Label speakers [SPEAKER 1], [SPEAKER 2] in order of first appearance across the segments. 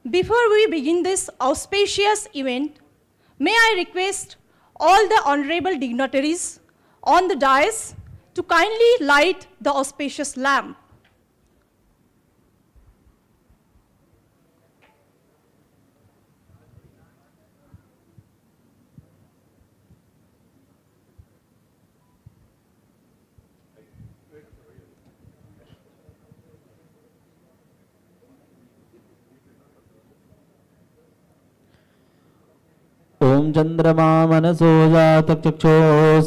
[SPEAKER 1] Before we begin this auspicious event, may I request all the honorable dignitaries on the dais to kindly light the auspicious lamp.
[SPEAKER 2] ओम चंद्रमा मनसो जातक चक्षो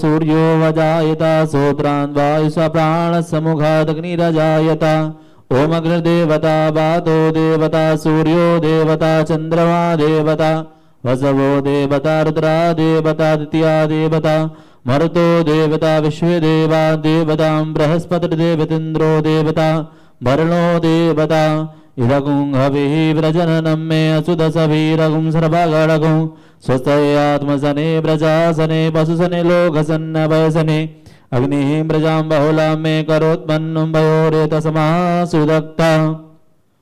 [SPEAKER 2] सूर्यो वजायता सोत्रान् वायुसा प्राणसमुखादग्निरजायता ओम अग्निर्देवता वातो देवता सूर्यो देवता चंद्रमा देवता वसवो देवता रुद्रा देवता द्वितीया देवता मरुतो देवता विश्वे देवा देवतां बृहस्पतिर्देवतेन्द्रो देवता वरुणो देवता इदगुं हविः व्रजननं मे असुदसभिरगुं सर्वगणगुं स्वस्तयात्मसने व्रजासने पशुसने लोकसन्नवयसने अग्निः व्रजां बहुलां मे करोत्पन्नं भयोरेतसमः सुदक्ता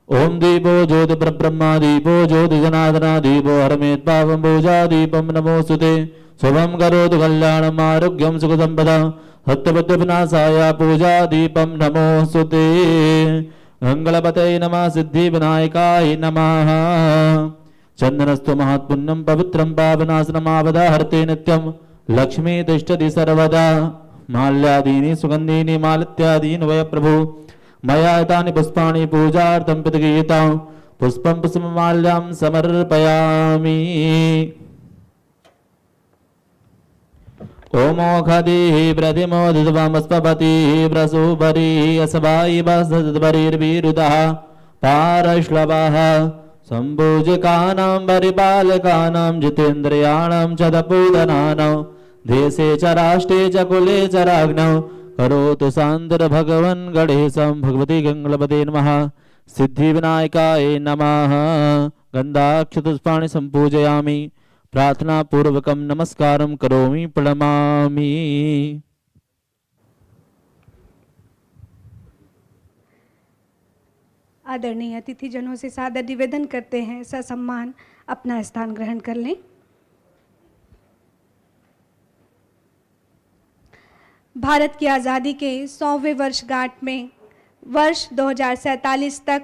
[SPEAKER 2] ओम दीपो ज्योतिर्ब्रह्मा दीपो ज्योतिजनार्दना दीपो हरमेत् पापं पूजा दीपं नमोस्तुते शुभं करोतु कल्याणम् आरोग्यं सुखसम्पदा सत्यपत्यविनाशाय पूजा दीपं नमोस्तुते मंगलपतये नमः सिद्धिविनायकाय नमः चंदनस्तु महत्पुण्यं पवित्रं पावनासनमावदाहर्ते नित्यं लक्ष्मी तिष्ठति सर्वदा माल्यादीनि सुगन्धीनि मालित्यादीनि वय प्रभु मया एतानि पुष्पाणि पूजार्थं प्रतिगृहीतां पुष्पं पुष्पमाल्यां समर्पयामि ओमोखदिः प्रतिमोदितवमस्पतिः प्रसूपरिः असवायि वसद्वरिर्विरुदः पारश्लवः सम्पूजकानां परिपालकानां जितेन्द्रियाणां च तपूदनानां देशे च राष्ट्रे च कुले च राज्ञौ करोतु सान्द्रभगवन् गणेशं भगवती गङ्गलपते नमः सिद्धिविनायकाय नमः गन्धाक्षतपुष्पाणि सम्पूजयामि प्रार्थना पूर्वकं नमस्कारं करोमि प्रणमामि।
[SPEAKER 1] आदरणीय अतिथिजनों से सादर निवेदन करते हैं ससम्मान अपना स्थान ग्रहण कर लें। भारत की आज़ादी के 100वें वर्षगांठ में वर्ष 2047 तक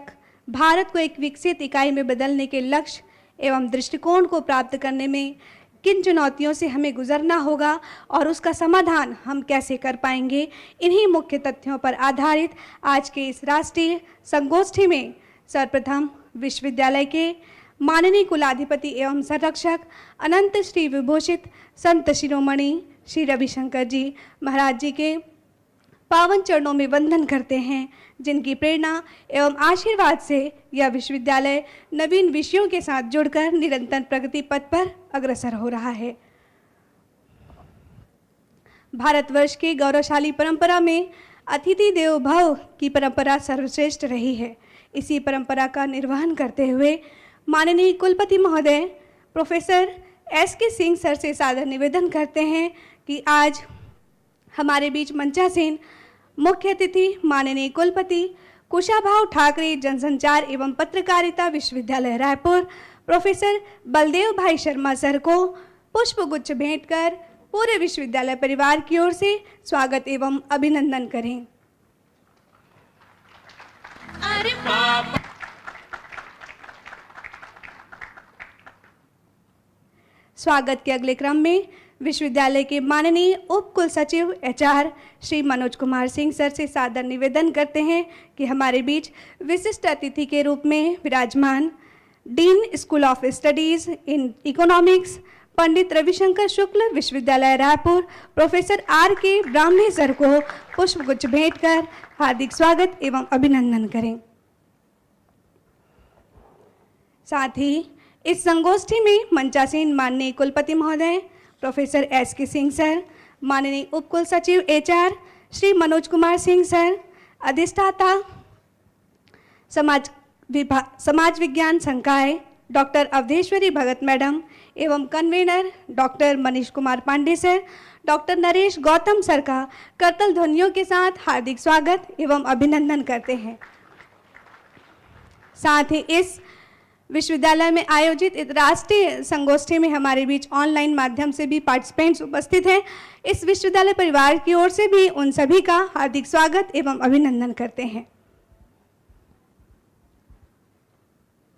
[SPEAKER 1] भारत को एक विकसित इकाई में बदलने के लक्ष्य एवं दृष्टिकोण को प्राप्त करने में किन चुनौतियों से हमें गुजरना होगा और उसका समाधान हम कैसे कर पाएंगे, इन्हीं मुख्य तथ्यों पर आधारित आज के इस राष्ट्रीय संगोष्ठी में सर्वप्रथम विश्वविद्यालय के माननीय कुलाधिपति एवं संरक्षक अनंत श्री विभूषित संत शिरोमणि श्री रविशंकर जी महाराज जी के पावन चरणों में वंदन करते हैं, जिनकी प्रेरणा एवं आशीर्वाद से यह विश्वविद्यालय नवीन विषयों के साथ जुड़कर निरंतर प्रगति पथ पर अग्रसर हो रहा है। भारतवर्ष की गौरवशाली परंपरा में अतिथि देवो भव की परंपरा सर्वश्रेष्ठ रही है। इसी परंपरा का निर्वहन करते हुए माननीय कुलपति महोदय प्रोफेसर एस.के. सिंह सर से सादर निवेदन करते हैं कि आज हमारे बीच मंचासीन मुख्य अतिथि माननीय कुलपति कुशाभाऊ ठाकरे जनसंचार एवं पत्रकारिता विश्वविद्यालय रायपुर प्रोफेसर बलदेव भाई शर्मा सर को पुष्पगुच्छ भेंट कर पूरे विश्वविद्यालय परिवार की ओर से स्वागत एवं अभिनंदन करें। स्वागत के अगले क्रम में विश्वविद्यालय के माननीय उप कुल सचिव एचआर श्री मनोज कुमार सिंह सर से सादर निवेदन करते हैं कि हमारे बीच विशिष्ट अतिथि के रूप में विराजमान dean school of studies in economics Pandit Ravishankar Shukla Vishwavidyalaya Raipur professor आर.के. ब्राह्मणे सर को पुष्पगुच्छ भेंट कर हार्दिक स्वागत एवं अभिनंदन करें। साथ ही इस संगोष्ठी में मंचासीन माननीय कुलपति महोदय प्रोफेसर एस.के. सिंह सर, माननीय उप कुल सचिव एचआर श्री मनोज कुमार सिंह सर, अधिष्ठाता समाज विज्ञान संकाय डॉक्टर अवधेश्वरी भगत मैडम एवं convener doctor Manish Kumar Pandey sir, doctor Naresh Gautam sir का करतल ध्वनियों के साथ हार्दिक स्वागत एवं अभिनंदन करते हैं। साथ ही इस विश्वविद्यालय में आयोजित इस राष्ट्रीय संगोष्ठी में हमारे बीच ऑनलाइन माध्यम से भी पार्टिसिपेंट्स उपस्थित हैं। इस विश्वविद्यालय परिवार की ओर से भी उन सभी का हार्दिक स्वागत एवं अभिनंदन करते हैं।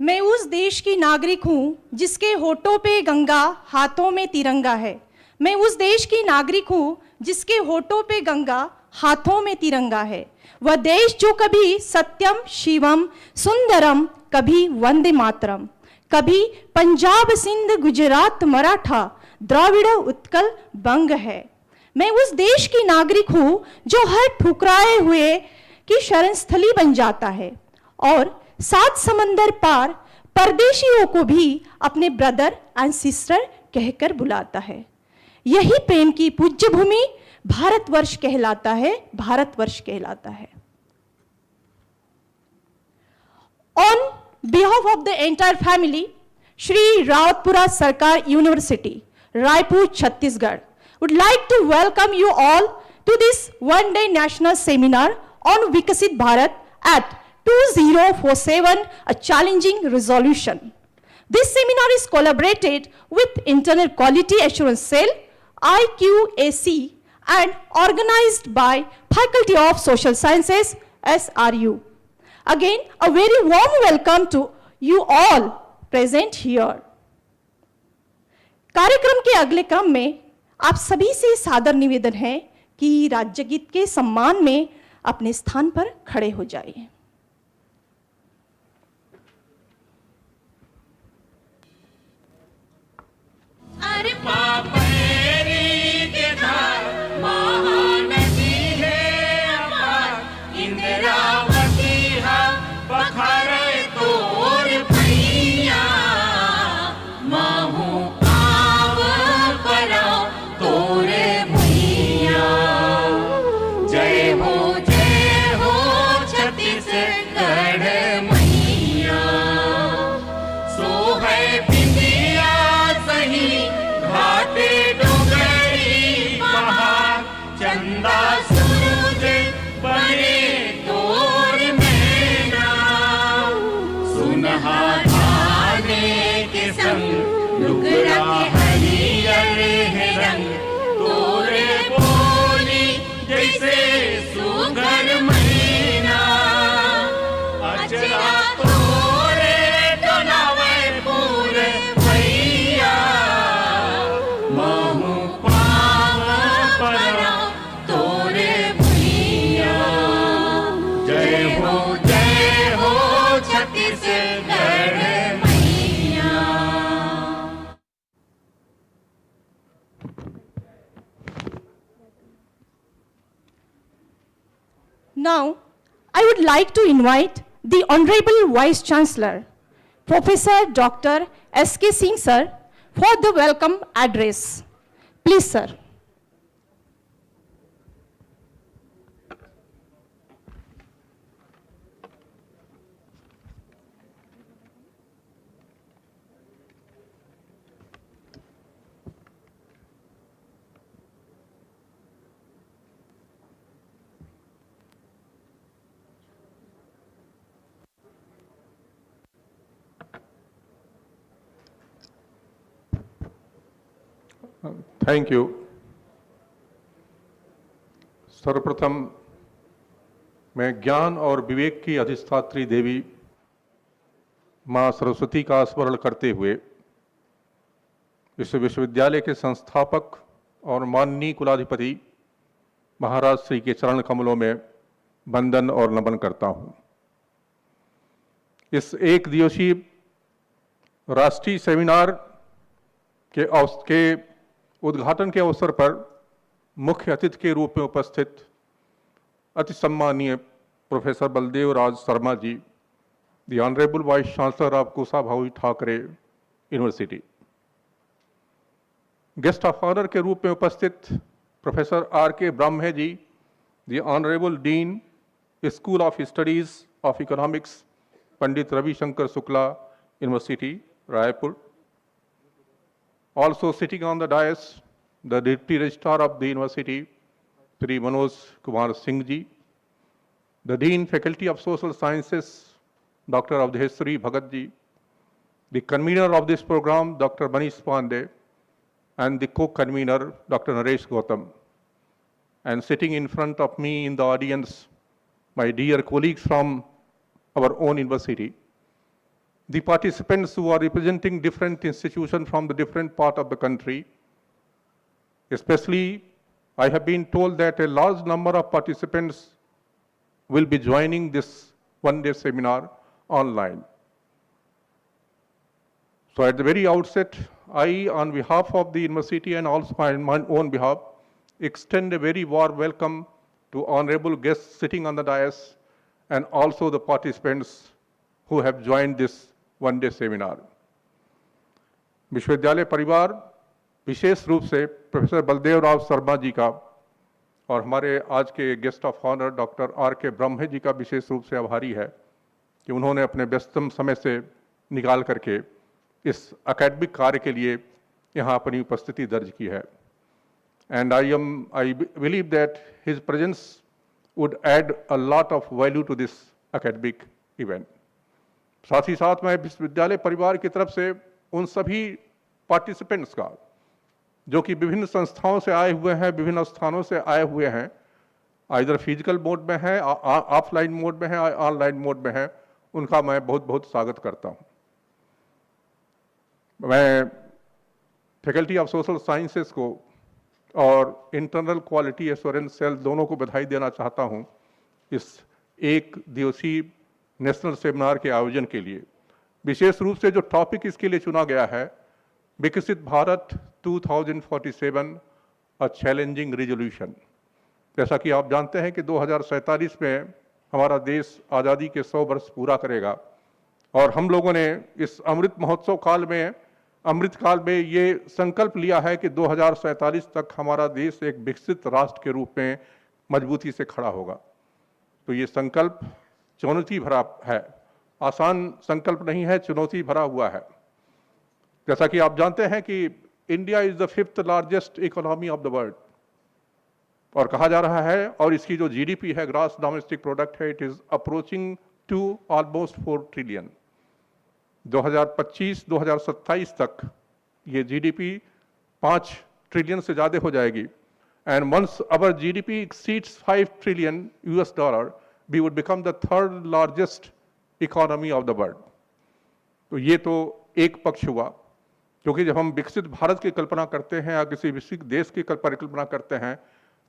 [SPEAKER 3] मैं उस देश की नागरिक हूँ जिसके होठों पे गंगा, हाथों में तिरंगा है। मैं उस देश की नागरिक हूँ जिसके होठों पे गंगा, हाथों में तिरंगा है। वह देश जो कभी सत्यम शिवम सुंदरम, कभी वंदे मातरम, कभी पंजाब सिंध गुजरात मराठा द्राविड़ उत्कल बंग है। मैं उस देश की नागरिक हूँ जो हर ठुकराए हुए की शरणस्थली बन जाता है और 7 समंदर पार परदेशियों को भी अपने ब्रदर एंड सिस्टर कहकर बुलाता है। यही प्रेम की पूज्य भूमि भारतवर्ष कहलाता है, भारतवर्ष कहलाता है। On behalf of the entire family, Shri Rawatpura Sarkar University, Raipur, Chhattisgarh, would like to welcome you all to this one-day national seminar on Vikasit Bharat at 2047, a challenging resolution. This seminar is collaborated with Internal Quality Assurance Cell, IQAC, and organized by Faculty of Social Sciences, SRU. Again, a very warm welcome to you all present here. कार्यक्रम के अगले क्रम में आप सभी से सादर निवेदन है कि राज्य गीत के सम्मान में अपने स्थान पर खड़े हो जाइए।
[SPEAKER 4] अरे पापरी के धार महानदी है अपार, इंद्रावती हम बखरे तोर भैया, महू काव परा तोरे भैया। जय हो छत्तीसगढ़ मैया, सोहे बिंदिया सही घाटे डोगरी पहाड़, चंदा सूरज बने तोर मैना, सुनहा धाने के संग लुगड़ा के हरियर है रंग, तोरे बोली जैसे सुघर मैना, अचरा तोरे डोलावे पूरे भैया, महू पाव परा तोरे भैया। जय हो छत्तीसगढ़ मैया।
[SPEAKER 3] Now, I would like to invite the Honorable Vice Chancellor, Professor Dr. S.K. Singh sir, for the welcome address. Please, sir.
[SPEAKER 5] Thank you. सर्वप्रथम मैं ज्ञान और विवेक की अधिष्ठात्री देवी मां सरस्वती का स्मरण करते हुए इस विश्वविद्यालय के संस्थापक और माननीय कुलाधिपति महाराज श्री के चरण कमलों में वंदन और नमन करता हूं। इस एक दिवसीय राष्ट्रीय सेमिनार के उद्घाटन के अवसर पर मुख्य अतिथि के रूप में उपस्थित अति सम्मानीय professor Baldev Raj Sharma ji, the honourable vice chancellor of Kushabhau Thakre university. Guest of honour के रूप में उपस्थित professor R.K. Brahme ji, the honourable dean school of studies of economics, Pandit Ravishankar Shukla university Raipur. Also sitting on the dais, the Deputy Registrar of the University, Sri Manoj Kumar Singh ji, the Dean Faculty of Social Sciences, Dr. Avdheshwari Bhagat ji, the convener of this program, Dr. Manish Pandey, and the co-convener, Dr. Naresh Gautam. And sitting in front of me in the audience, my dear colleagues from our own university, the participants who are representing different institutions from the different part of the country. Especially, I have been told that a large number of participants will be joining this one-day seminar online. So at the very outset, I, on behalf of the university and also on my own behalf, extend a very warm welcome to honorable guests sitting on the dais and also the participants who have joined this one-day seminar. विश्वविद्यालय परिवार विशेष रूप से professor Baldev Rao Sharma ji का और हमारे आज के guest of honour doctor R.K. Brahme ji का विशेष रूप से आभारी है कि उन्होंने अपने व्यस्तम समय से निकाल करके इस एकेडमिक कार्य के लिए यहाँ अपनी उपस्थिति दर्ज की है. And I believe that his presence would add a lot of value to this academic event. साथ ही साथ मैं विश्वविद्यालय परिवार की तरफ से उन सभी पार्टिसिपेंट्स का जो कि विभिन्न संस्थाओं से आए हुए हैं, विभिन्न स्थानों से आए हुए हैं, आइदर फिजिकल मोड में है, ऑफलाइन मोड में है, ऑनलाइन मोड में है, उनका मैं बहुत बहुत स्वागत करता हूं. मैं फैकल्टी ऑफ सोशल साइंसेस को और इंटरनल क्वालिटी एश्योरेंस सेल दोनों को बधाई देना चाहता हूं इस एक दिवसीय नेशनल सेमिनार के आयोजन के लिए. विशेष रूप से जो टॉपिक इसके लिए चुना गया है, विकसित भारत 2047 अ चैलेंजिंग रिजोल्यूशन. जैसा कि आप जानते हैं कि 2047 में हमारा देश आज़ादी के 100 वर्ष पूरा करेगा और हम लोगों ने इस अमृत महोत्सव काल में ये संकल्प लिया है कि 2047 तक हमारा देश एक विकसित राष्ट्र के रूप में मजबूती से खड़ा होगा. तो ये संकल्प चुनौती भरा है, आसान संकल्प नहीं है, चुनौती भरा हुआ है. जैसा कि आप जानते हैं कि India is the 5th largest economy of the world और कहा जा रहा है, और इसकी जो जीडीपी है, ग्रॉस डोमेस्टिक प्रोडक्ट है, it is approaching to almost 4 trillion. 2025-2027 तक ये जीडीपी 5 ट्रिलियन से ज़्यादा हो जाएगी. And once our GDP exceeds 5 trillion US dollar, we would become the 3rd largest economy of the world. तो ये तो एक पक्ष हुआ, क्योंकि जब हम विकसित भारत की कल्पना करते हैं या किसी विकसित देश की परिकल्पना करते हैं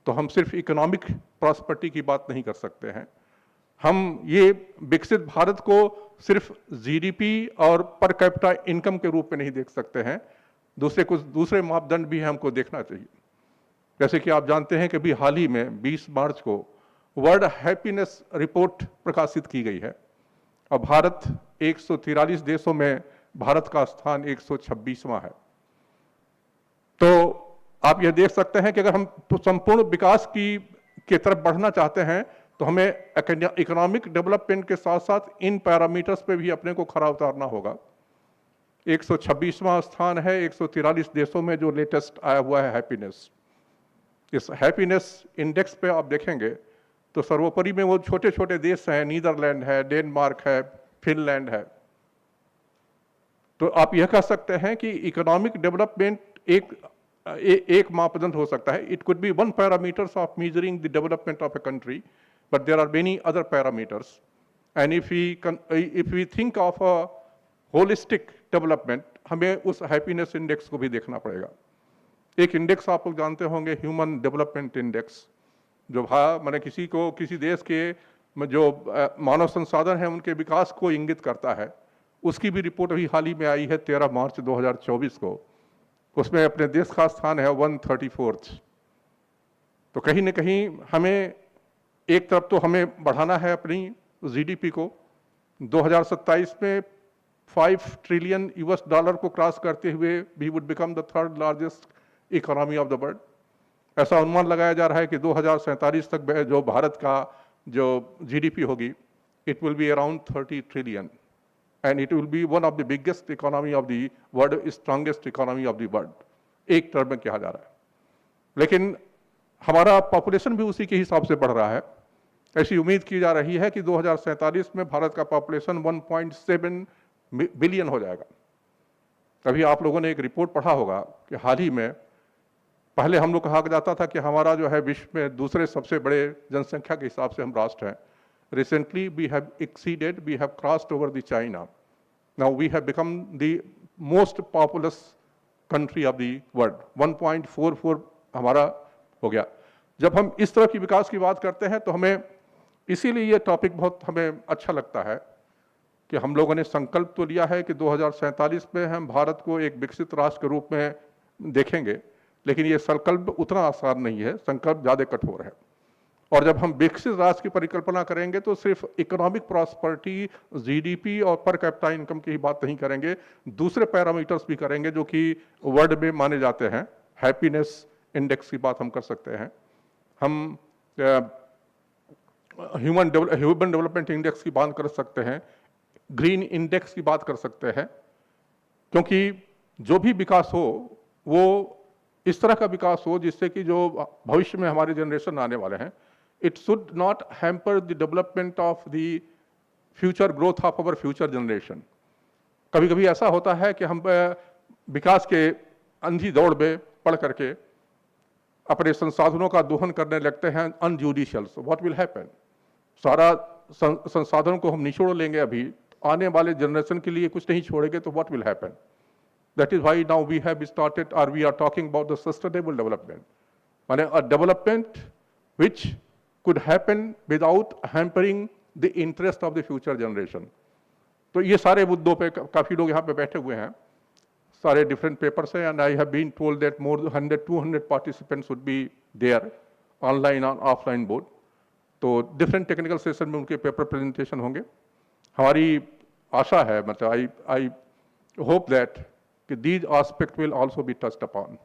[SPEAKER 5] तो हम सिर्फ इकोनॉमिक प्रॉस्पेरिटी की बात नहीं कर सकते हैं. हम ये विकसित भारत को सिर्फ जीडीपी और पर कैपिटा इनकम के रूप में नहीं देख सकते हैं, कुछ दूसरे मापदंड भी हमको देखना चाहिए. जैसे कि आप जानते हैं कि अभी हाल ही में 20 मार्च को वर्ल्ड हैप्पीनेस रिपोर्ट प्रकाशित की गई है और भारत 143 देशों में भारत का स्थान 126वां है. तो आप यह देख सकते हैं कि अगर हम संपूर्ण विकास की तरफ बढ़ना चाहते हैं तो हमें इकोनॉमिक डेवलपमेंट के साथ साथ इन पैरामीटर्स पे भी अपने को खरा उतारना होगा. 126वां स्थान है 143 देशों में जो लेटेस्ट आया हुआ है हैप्पीनेस. इस हैप्पीनेस इंडेक्स पे आप देखेंगे तो सर्वोपरि में वो छोटे छोटे देश हैं, नीदरलैंड है, डेनमार्क है, फिनलैंड है. तो आप यह कह सकते हैं कि इकोनॉमिक डेवलपमेंट एक मापदंड हो सकता है. It could be one parameters of measuring the development of a country, but there are many other parameters. And if we think of a holistic development, हमें उस happiness index को भी देखना पड़ेगा. एक इंडेक्स आप लोग जानते होंगे, ह्यूमन डेवलपमेंट इंडेक्स, जो माने किसी देश के जो मानव संसाधन है उनके विकास को इंगित करता है. उसकी भी रिपोर्ट अभी हाल ही में आई है 13 मार्च 2024 को. उसमें अपने देश का स्थान है 134th. तो कहीं न कहीं हमें एक तरफ तो हमें बढ़ाना है अपनी जीडीपी को. 2027 में 5 ट्रिलियन US डॉलर को क्रॉस करते हुए we would become the 3rd largest economy of the world. ऐसा अनुमान लगाया जा रहा है कि 2047 तक जो भारत का जो जीडीपी होगी, it will be around 30 trillion and it will be one of the biggest economy of the world, strongest economy of the world, एक टर्म में कहा जा रहा है. लेकिन हमारा पॉपुलेशन भी उसी के हिसाब से बढ़ रहा है. ऐसी उम्मीद की जा रही है कि 2047 में भारत का पॉपुलेशन 1.7 बिलियन हो जाएगा. अभी आप लोगों ने एक रिपोर्ट पढ़ा होगा कि हाल ही में, पहले हम लोग कहा जाता था कि हमारा जो है विश्व में दूसरे सबसे बड़े जनसंख्या के हिसाब से हम राष्ट्र हैं. Recently we have exceeded, we have crossed over the China. Now we have become the most populous country of the world. 1.44 हमारा हो गया. जब हम इस तरह की विकास की बात करते हैं तो हमें इसीलिए ये टॉपिक बहुत हमें अच्छा लगता है कि हम लोगों ने संकल्प तो लिया है कि 2047 में हम भारत को एक विकसित राष्ट्र के रूप में देखेंगे, लेकिन ये संकल्प उतना आसान नहीं है, संकल्प ज़्यादा कठोर है. और जब हम विकसित राष्ट्र की परिकल्पना करेंगे तो सिर्फ इकोनॉमिक प्रॉस्पेरिटी, जीडीपी और पर कैपिटा इनकम की ही बात नहीं करेंगे, दूसरे पैरामीटर्स भी करेंगे जो कि वर्ल्ड में माने जाते हैं. हैप्पीनेस इंडेक्स की बात हम कर सकते हैं, हम ह्यूमन डेवलपमेंट इंडेक्स की बात कर सकते हैं, ग्रीन इंडेक्स की बात कर सकते हैं, क्योंकि जो भी विकास हो वो इस तरह का विकास हो जिससे कि जो भविष्य में हमारे जनरेशन आने वाले हैं, it should not hamper the development of the future growth of our future generation. कभी कभी ऐसा होता है कि हम विकास के अंधी दौड़ में पड़ करके अपने संसाधनों का दोहन करने लगते हैं अनजुडिशियल. What will happen? सारा संसाधनों को हम निचोड़ लेंगे, अभी आने वाले जनरेशन के लिए कुछ नहीं छोड़ेंगे तो what will happen? That is why now we have started, or we are talking about the sustainable development. माने a development which could happen without hampering the interest of the future generation. तो ये सारे मुद्दों पे काफ़ी लोग यहाँ पे बैठे हुए हैं, सारे डिफरेंट पेपर्स हैं, and I have been told that more than 100-200 participants would be there, online और offline board. तो डिफरेंट टेक्निकल सेशन में उनके पेपर प्रेजेंटेशन होंगे. हमारी आशा है, मतलब I hope that these aspects will also be touched upon.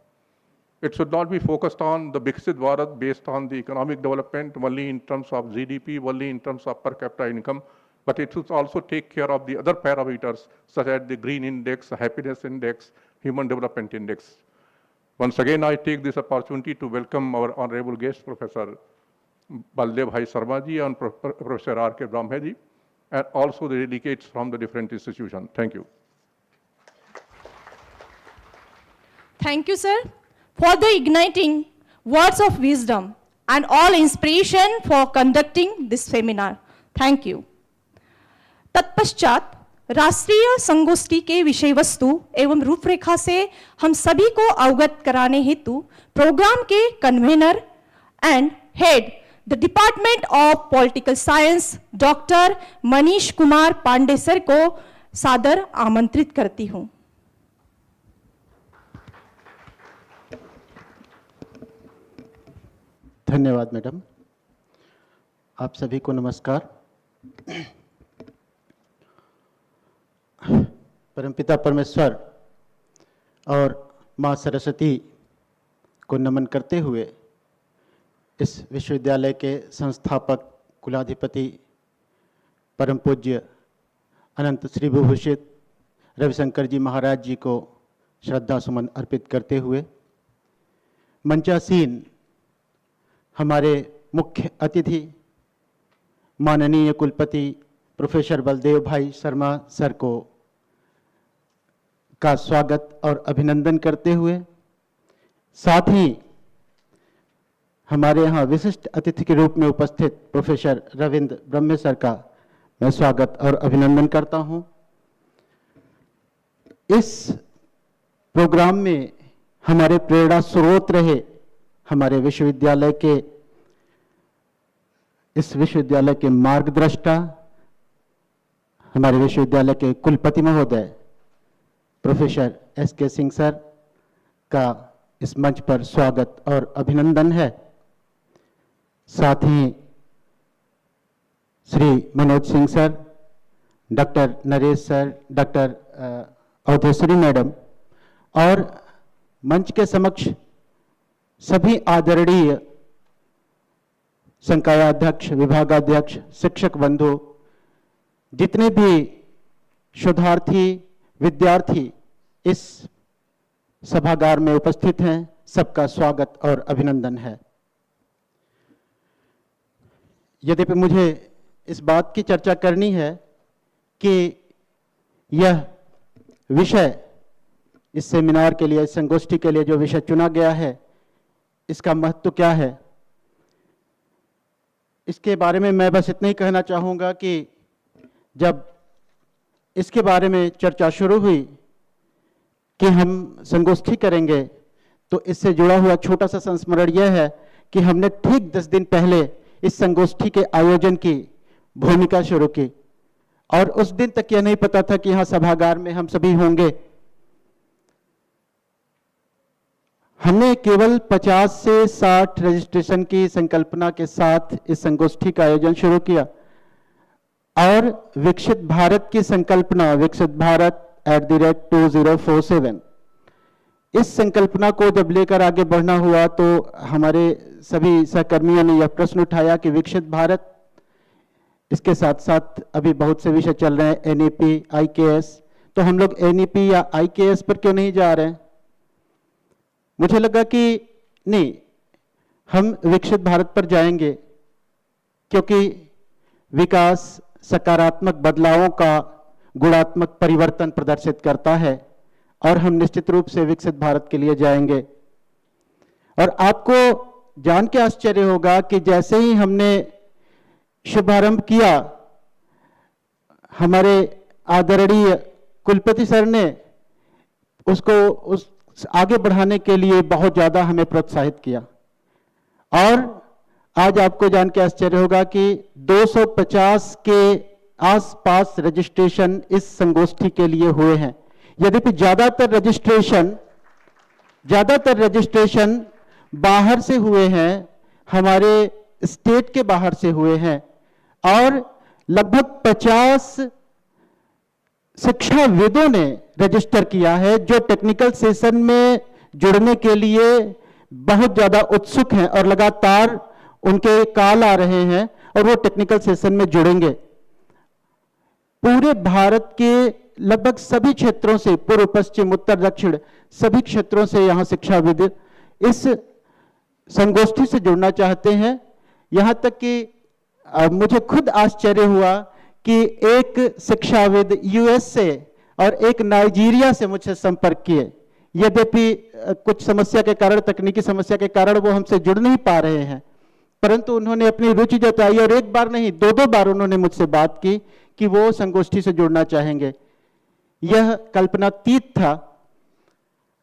[SPEAKER 5] It should not be focused on the Viksit Bharat based on the economic development only in terms of GDP, only in terms of per capita income, but it should also take care of the other parameters such as the Green Index, Happiness Index, Human Development Index. Once again, I take this opportunity to welcome our honorable guest, Professor Baldev Bhai Sharma ji and Professor R.K. Brahme ji, and also the delegates from the different institutions. Thank you.
[SPEAKER 3] Thank you, sir, for the igniting words of wisdom and all inspiration for conducting this seminar. Thank you. तत्पश्चात राष्ट्रीय संगोष्ठी के विषय वस्तु एवं रूपरेखा से हम सभी को अवगत कराने हेतु प्रोग्राम के convener and head the department of political science doctor Manish Kumar Pandey sir को सादर आमंत्रित करती हूं.
[SPEAKER 6] धन्यवाद मैडम. आप सभी को नमस्कार. परमपिता परमेश्वर और माँ सरस्वती को नमन करते हुए इस विश्वविद्यालय के संस्थापक कुलाधिपति परम पूज्य अनंत श्री विभूषित रविशंकर जी महाराज जी को श्रद्धा सुमन अर्पित करते हुए मंचासीन हमारे मुख्य अतिथि माननीय कुलपति प्रोफेसर बलदेव भाई शर्मा सर को का स्वागत और अभिनंदन करते हुए, साथ ही हमारे यहाँ विशिष्ट अतिथि के रूप में उपस्थित प्रोफेसर रविंद्र ब्रह्मे सर का मैं स्वागत और अभिनंदन करता हूँ. इस प्रोग्राम में हमारे प्रेरणा स्रोत रहे हमारे विश्वविद्यालय के इस विश्वविद्यालय के मार्गदर्शिता हमारे विश्वविद्यालय के कुलपति महोदय प्रोफेसर एस.के. सिंह सर का इस मंच पर स्वागत और अभिनंदन है. साथ ही Shri Manoj Singh sir, doctor Naresh sir, doctor Avdheshwari madam और मंच के समक्ष सभी आदरणीय संकायाध्यक्ष, विभागाध्यक्ष, शिक्षक बंधु, जितने भी शोधार्थी विद्यार्थी इस सभागार में उपस्थित हैं, सबका स्वागत और अभिनंदन है. यद्यपि मुझे इस बात की चर्चा करनी है कि यह विषय इस सेमिनार के लिए, इस संगोष्ठी के लिए जो विषय चुना गया है, इसका महत्व क्या है, इसके बारे में मैं बस इतना ही कहना चाहूँगा कि जब इसके बारे में चर्चा शुरू हुई कि हम संगोष्ठी करेंगे, तो इससे जुड़ा हुआ छोटा सा संस्मरण यह है कि हमने ठीक 10 दिन पहले इस संगोष्ठी के आयोजन की भूमिका शुरू की और उस दिन तक यह नहीं पता था कि यहाँ सभागार में हम सभी होंगे। हमने केवल 50 से 60 रजिस्ट्रेशन की संकल्पना के साथ इस संगोष्ठी का आयोजन शुरू किया और विकसित भारत की संकल्पना, विकसित भारत @2047, इस संकल्पना को जब लेकर आगे बढ़ना हुआ तो हमारे सभी सहकर्मियों ने यह प्रश्न उठाया कि विकसित भारत, इसके साथ साथ अभी बहुत से विषय चल रहे हैं, NEP, IKS, तो हम लोग NEP या IKS पर क्यों नहीं जा रहे हैं। मुझे लगा कि नहीं, हम विकसित भारत पर जाएंगे क्योंकि विकास सकारात्मक बदलावों का गुणात्मक परिवर्तन प्रदर्शित करता है और हम निश्चित रूप से विकसित भारत के लिए जाएंगे। और आपको जान के आश्चर्य होगा कि जैसे ही हमने शुभारंभ किया, हमारे आदरणीय कुलपति सर ने उसको उस आगे बढ़ाने के लिए बहुत ज़्यादा हमें प्रोत्साहित किया और आज आपको जान के आश्चर्य होगा कि 250 के आसपास रजिस्ट्रेशन इस संगोष्ठी के लिए हुए हैं। यद्यपि ज़्यादातर रजिस्ट्रेशन बाहर से हुए हैं, हमारे स्टेट के बाहर से हुए हैं और लगभग 50 शिक्षाविदों ने रजिस्टर किया है जो टेक्निकल सेशन में जुड़ने के लिए बहुत ज़्यादा उत्सुक हैं और लगातार उनके कॉल आ रहे हैं और वो टेक्निकल सेशन में जुड़ेंगे। पूरे भारत के लगभग सभी क्षेत्रों से, पूर्व पश्चिम उत्तर दक्षिण सभी क्षेत्रों से यहाँ शिक्षाविद इस संगोष्ठी से जुड़ना चाहते हैं। यहाँ तक कि मुझे खुद आश्चर्य हुआ कि एक शिक्षाविद US से और एक नाइजीरिया से मुझसे संपर्क किए। यद्यपि कुछ समस्या के कारण, तकनीकी समस्या के कारण वो हमसे जुड़ नहीं पा रहे हैं, परंतु उन्होंने अपनी रुचि जताई और एक बार नहीं 2-2 बार उन्होंने मुझसे बात की कि वो संगोष्ठी से जुड़ना चाहेंगे। यह कल्पनातीत था।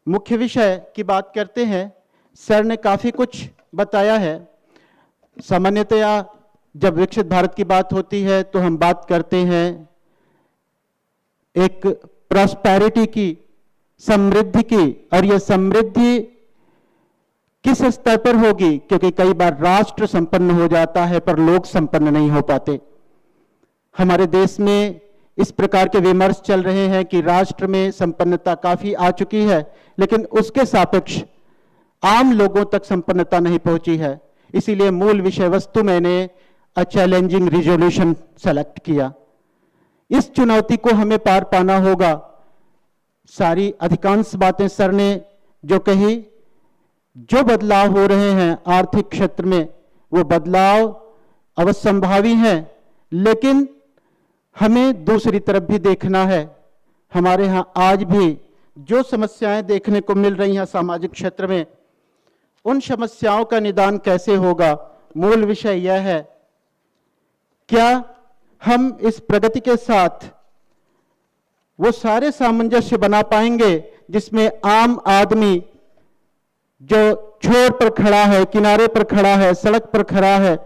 [SPEAKER 6] मुख्य विषय की बात करते हैं। सर ने काफी कुछ बताया है। सामान्यतया जब विकसित भारत की बात होती है तो हम बात करते हैं एक प्रॉस्पेरिटी की, समृद्धि की, और यह समृद्धि किस स्तर पर होगी, क्योंकि कई बार राष्ट्र संपन्न हो जाता है पर लोग संपन्न नहीं हो पाते। हमारे देश में इस प्रकार के विमर्श चल रहे हैं कि राष्ट्र में संपन्नता काफी आ चुकी है, लेकिन उसके सापेक्ष आम लोगों तक संपन्नता नहीं पहुंची है। इसीलिए मूल विषय वस्तु मैंने अ चैलेंजिंग रिजोल्यूशन सेलेक्ट किया। इस चुनौती को हमें पार पाना होगा। सारी अधिकांश बातें सर ने जो कही, जो बदलाव हो रहे हैं आर्थिक क्षेत्र में, वो बदलाव अवश्यंभावी हैं, लेकिन हमें दूसरी तरफ भी देखना है। हमारे यहाँ आज भी जो समस्याएं देखने को मिल रही हैं सामाजिक क्षेत्र में, उन समस्याओं का निदान कैसे होगा। मूल विषय यह है, क्या हम इस प्रगति के साथ वो सारे सामंजस्य बना पाएंगे जिसमें आम आदमी जो छोर पर खड़ा है, किनारे पर खड़ा है, सड़क पर खड़ा है,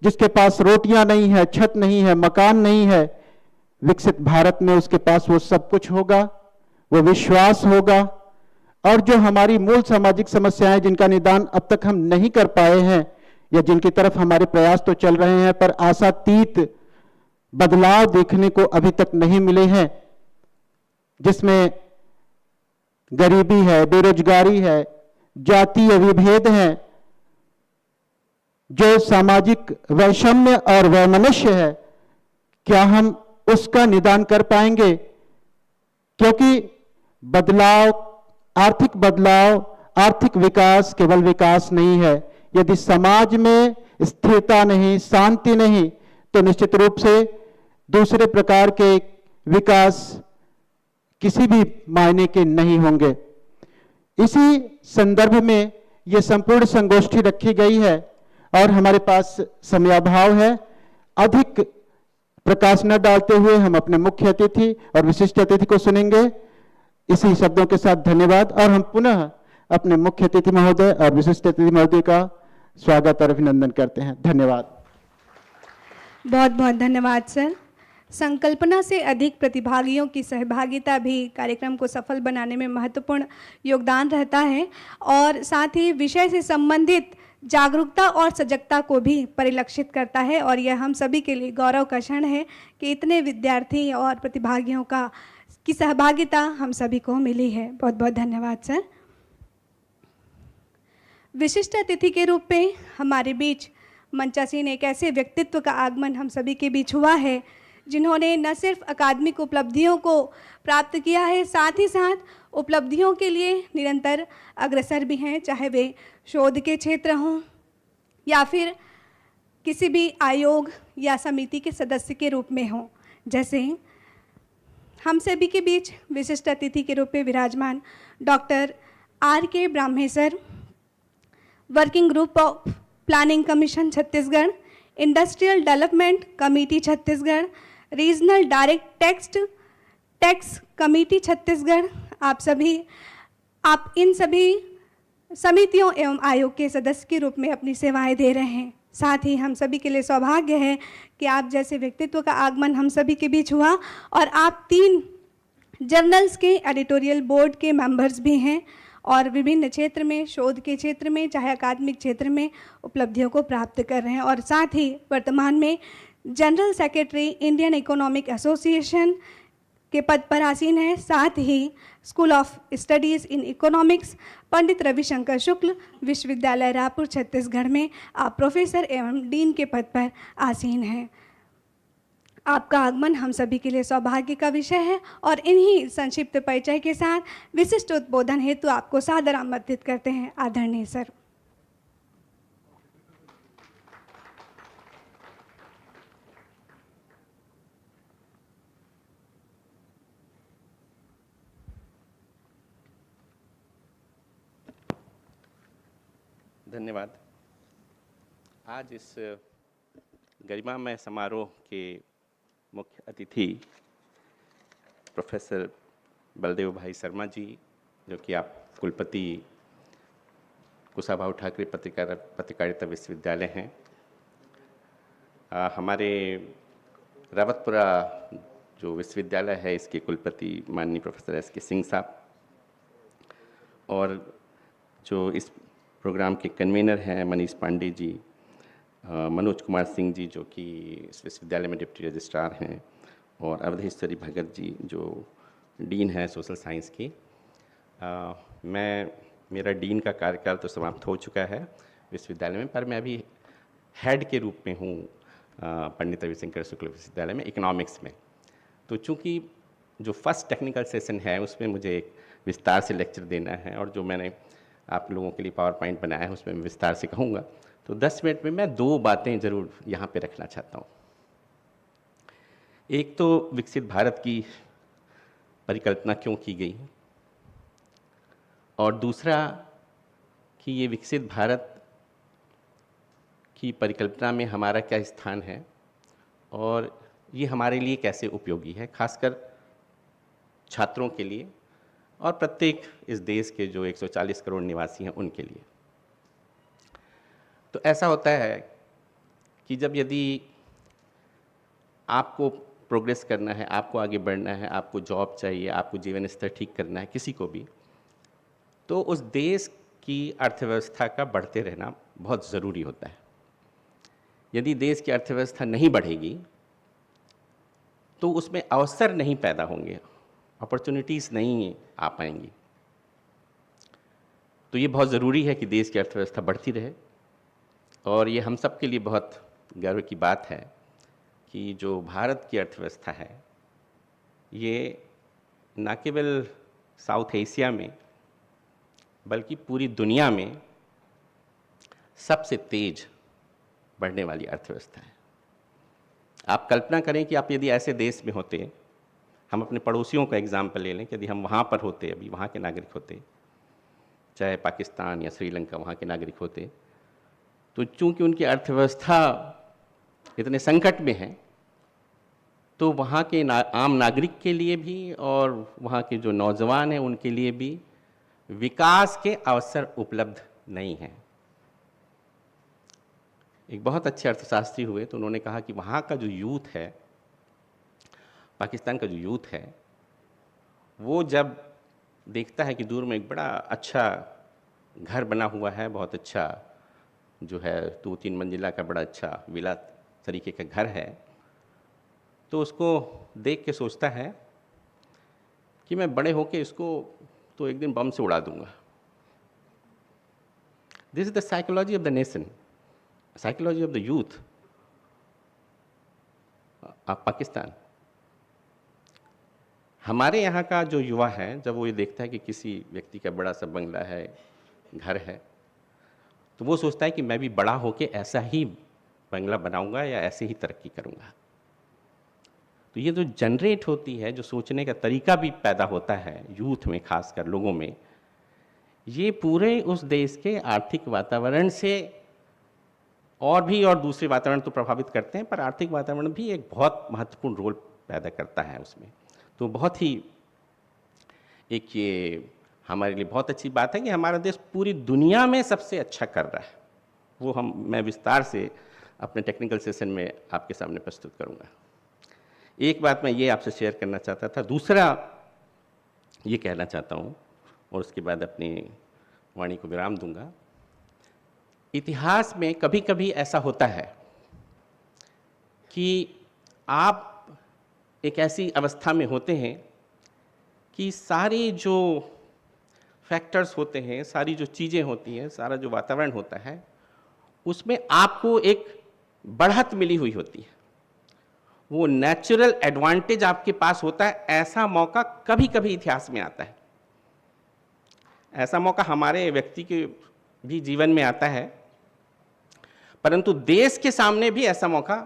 [SPEAKER 6] जिसके पास रोटियां नहीं है, छत नहीं है, मकान नहीं है, विकसित भारत में उसके पास वो सब कुछ होगा, वो विश्वास होगा। और जो हमारी मूल सामाजिक समस्याएं जिनका निदान अब तक हम नहीं कर पाए हैं या जिनकी तरफ हमारे प्रयास तो चल रहे हैं पर आशातीत बदलाव देखने को अभी तक नहीं मिले हैं, जिसमें गरीबी है, बेरोजगारी है, जातीय विभेद हैं, जो सामाजिक वैषम्य और वैमनस्य है, क्या हम उसका निदान कर पाएंगे? क्योंकि बदलाव, आर्थिक बदलाव, आर्थिक विकास केवल विकास नहीं है। यदि समाज में स्थिरता नहीं, शांति नहीं, तो निश्चित रूप से दूसरे प्रकार के विकास किसी भी मायने के नहीं होंगे। इसी संदर्भ में ये संपूर्ण संगोष्ठी रखी गई है और हमारे पास समयाभाव है। अधिक प्रकाश न डालते हुए हम अपने मुख्य अतिथि और विशिष्ट अतिथि को सुनेंगे। इसी शब्दों के साथ धन्यवाद, और हम पुनः अपने मुख्य अतिथि महोदय और विशिष्ट अतिथि महोदय का स्वागत और अभिनंदन करते हैं। धन्यवाद।
[SPEAKER 1] बहुत बहुत धन्यवाद सर। संकल्पना से अधिक प्रतिभागियों की सहभागिता भी कार्यक्रम को सफल बनाने में महत्वपूर्ण योगदान रहता है और साथ ही विषय से संबंधित जागरूकता और सजगता को भी परिलक्षित करता है, और यह हम सभी के लिए गौरव का क्षण है कि इतने विद्यार्थी और प्रतिभागियों की सहभागिता हम सभी को मिली है। बहुत बहुत धन्यवाद सर। विशिष्ट अतिथि के रूप में हमारे बीच मंचासीन एक ऐसे व्यक्तित्व का आगमन हम सभी के बीच हुआ है जिन्होंने न सिर्फ अकादमिक उपलब्धियों को प्राप्त किया है, साथ ही साथ उपलब्धियों के लिए निरंतर अग्रसर भी हैं, चाहे वे शोध के क्षेत्र हों या फिर किसी भी आयोग या समिति के सदस्य के रूप में हों। जैसे हम सभी के बीच विशिष्ट अतिथि के रूप में विराजमान doctor R.K. Brahme sir, working group of planning commission Chhattisgarh, industrial development committee Chhattisgarh, regional direct tax committee Chhattisgarh. आप इन सभी समितियों एवं आयोग के सदस्य के रूप में अपनी सेवाएं दे रहे हैं। साथ ही हम सभी के लिए सौभाग्य है कि आप जैसे व्यक्तित्व का आगमन हम सभी के बीच हुआ और आप 3 जर्नल्स के एडिटोरियल बोर्ड के मेंबर्स भी हैं और विभिन्न क्षेत्र में, शोध के क्षेत्र में, चाहे अकादमिक क्षेत्र में उपलब्धियों को प्राप्त कर रहे हैं और साथ ही वर्तमान में general secretary Indian economic association के पद पर आसीन है। साथ ही school of studies in economics Pandit Ravishankar Shukla Vishwavidyalaya Raipur Chhattisgarh में आप प्रोफेसर एवं डीन के पद पर आसीन हैं। आपका आगमन हम सभी के लिए सौभाग्य का विषय है और इन्हीं संक्षिप्त परिचय के साथ विशिष्ट उद्बोधन हेतु आपको सादर आमंत्रित करते हैं आदरणीय सर।
[SPEAKER 7] धन्यवाद। आज इस गरिमामय समारोह के मुख्य अतिथि प्रोफेसर बलदेव भाई शर्मा जी, जो कि आप कुलपति कुशाभाऊ ठाकरे पत्रकारिता विश्वविद्यालय हैं। हमारे रावतपुरा जो विश्वविद्यालय है इसके कुलपति माननीय प्रोफेसर S.K. सिंह साहब, और जो इस प्रोग्राम के कन्वीनर हैं मनीष पांडे जी, मनोज कुमार सिंह जी जो कि इस विश्वविद्यालय में डिप्टी रजिस्ट्रार हैं, और अवधेश्वरी भगत जी जो डीन है सोशल साइंस की। मेरा डीन का कार्यकाल तो समाप्त हो चुका है विश्वविद्यालय में, पर मैं अभी हेड के रूप में हूँ पंडित रविशंकर शुक्ल विश्वविद्यालय में इकोनॉमिक्स में। तो चूँकि जो फर्स्ट टेक्निकल सेशन है उसमें मुझे एक विस्तार से लेक्चर देना है और जो मैंने आप लोगों के लिए पावर पॉइंट बनाया है उसमें मैं विस्तार से कहूँगा, तो 10 मिनट में मैं 2 बातें ज़रूर यहाँ पे रखना चाहता हूँ। एक तो विकसित भारत की परिकल्पना क्यों की गई, और दूसरा कि ये विकसित भारत की परिकल्पना में हमारा क्या स्थान है और ये हमारे लिए कैसे उपयोगी है, खासकर छात्रों के लिए और प्रत्येक इस देश के जो 140 करोड़ निवासी हैं उनके लिए। तो ऐसा होता है कि यदि आपको प्रोग्रेस करना है, आपको आगे बढ़ना है, आपको जॉब चाहिए, आपको जीवन स्तर ठीक करना है किसी को भी, तो उस देश की अर्थव्यवस्था का बढ़ते रहना बहुत ज़रूरी होता है। यदि देश की अर्थव्यवस्था नहीं बढ़ेगी तो उसमें अवसर नहीं पैदा होंगे, अपॉर्चुनिटीज़ नहीं आ पाएंगी। तो ये बहुत ज़रूरी है कि देश की अर्थव्यवस्था बढ़ती रहे, और ये हम सब के लिए बहुत गर्व की बात है कि जो भारत की अर्थव्यवस्था है ये न केवल साउथ एशिया में बल्कि पूरी दुनिया में सबसे तेज बढ़ने वाली अर्थव्यवस्था है। आप कल्पना करें कि आप यदि ऐसे देश में होते हम अपने पड़ोसियों का एग्जाम्पल ले लें कि यदि हम वहाँ पर होते, अभी वहाँ के नागरिक होते, चाहे पाकिस्तान या श्रीलंका वहाँ के नागरिक होते, तो चूंकि उनकी अर्थव्यवस्था इतने संकट में है, तो वहाँ के आम नागरिक के लिए भी और वहाँ के जो नौजवान हैं उनके लिए भी विकास के अवसर उपलब्ध नहीं हैं। एक बहुत अच्छे अर्थशास्त्री हुए, तो उन्होंने कहा कि वहाँ का जो यूथ है, पाकिस्तान का जो यूथ है, वो जब देखता है कि दूर में एक बड़ा अच्छा घर बना हुआ है, बहुत अच्छा जो है 2-3 मंजिला का बड़ा अच्छा विला तरीके का घर है, तो उसको देख के सोचता है कि मैं बड़े होके इसको तो एक दिन बम से उड़ा दूंगा। This is the psychology of the nation, psychology of the youth of Pakistan. हमारे यहाँ का जो युवा है, जब वो ये देखता है कि किसी व्यक्ति का बड़ा सा बंगला है, घर है, तो वो सोचता है कि मैं भी बड़ा होके ऐसा ही बंगला बनाऊंगा या ऐसे ही तरक्की करूंगा। तो ये जो जनरेट होती है, जो सोचने का तरीका भी पैदा होता है यूथ में, खासकर लोगों में, ये पूरे उस देश के आर्थिक वातावरण से और दूसरे वातावरण तो प्रभावित करते हैं, पर आर्थिक वातावरण भी एक बहुत महत्वपूर्ण रोल पैदा करता है उसमें। तो बहुत ही एक ये हमारे लिए बहुत अच्छी बात है कि हमारा देश पूरी दुनिया में सबसे अच्छा कर रहा है। वो मैं विस्तार से अपने टेक्निकल सेशन में आपके सामने प्रस्तुत करूंगा। एक बात मैं ये आपसे शेयर करना चाहता था, दूसरा ये कहना चाहता हूँ और उसके बाद अपनी वाणी को विराम दूंगा। इतिहास में कभी कभी ऐसा होता है कि आप एक ऐसी अवस्था में होते हैं कि सारी जो फैक्टर्स होते हैं, सारी जो चीज़ें होती हैं, सारा जो वातावरण होता है, उसमें आपको एक बढ़त मिली हुई होती है, वो नेचुरल एडवांटेज आपके पास होता है। ऐसा मौका कभी कभी इतिहास में आता है, ऐसा मौका हमारे व्यक्ति के भी जीवन में आता है, परंतु देश के सामने भी ऐसा मौका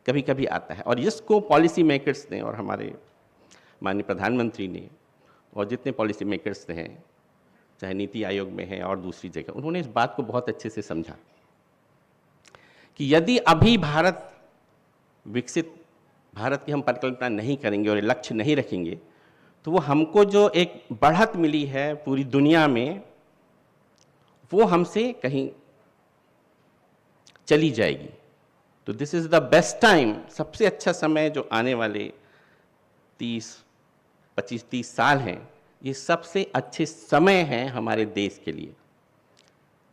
[SPEAKER 7] कभी कभी आता है। और इसको पॉलिसी मेकर्स ने और हमारे माननीय प्रधानमंत्री ने और जितने पॉलिसी मेकर्स हैं, चाहे नीति आयोग में हैं और दूसरी जगह, उन्होंने इस बात को बहुत अच्छे से समझा कि यदि अभी विकसित भारत की हम परिकल्पना नहीं करेंगे और लक्ष्य नहीं रखेंगे, तो वो हमको जो एक बढ़त मिली है पूरी दुनिया में, वो हमसे कहीं चली जाएगी। तो this is the best time, सबसे अच्छा समय जो आने वाले 25-30 साल हैं, ये सबसे अच्छे समय हैं हमारे देश के लिए।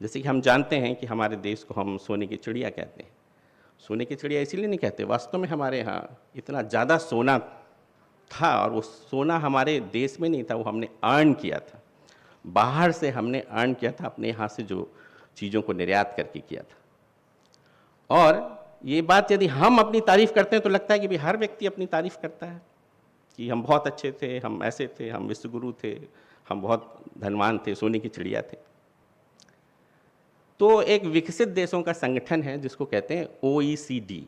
[SPEAKER 7] जैसे कि हम जानते हैं कि हमारे देश को हम सोने की चिड़िया कहते हैं। सोने की चिड़िया इसीलिए नहीं कहते, वास्तव में हमारे यहाँ इतना ज़्यादा सोना था, और वो सोना हमारे देश में नहीं था, वो हमने अर्न किया था, बाहर से हमने अर्न किया था, अपने यहाँ से जो चीज़ों को निर्यात करके किया था। और ये बात यदि हम अपनी तारीफ़ करते हैं तो लगता है कि भी हर व्यक्ति अपनी तारीफ़ करता है कि हम बहुत अच्छे थे, हम ऐसे थे, हम विश्वगुरु थे, हम बहुत धनवान थे, सोने की चिड़िया थे। तो एक विकसित देशों का संगठन है जिसको कहते हैं OECD,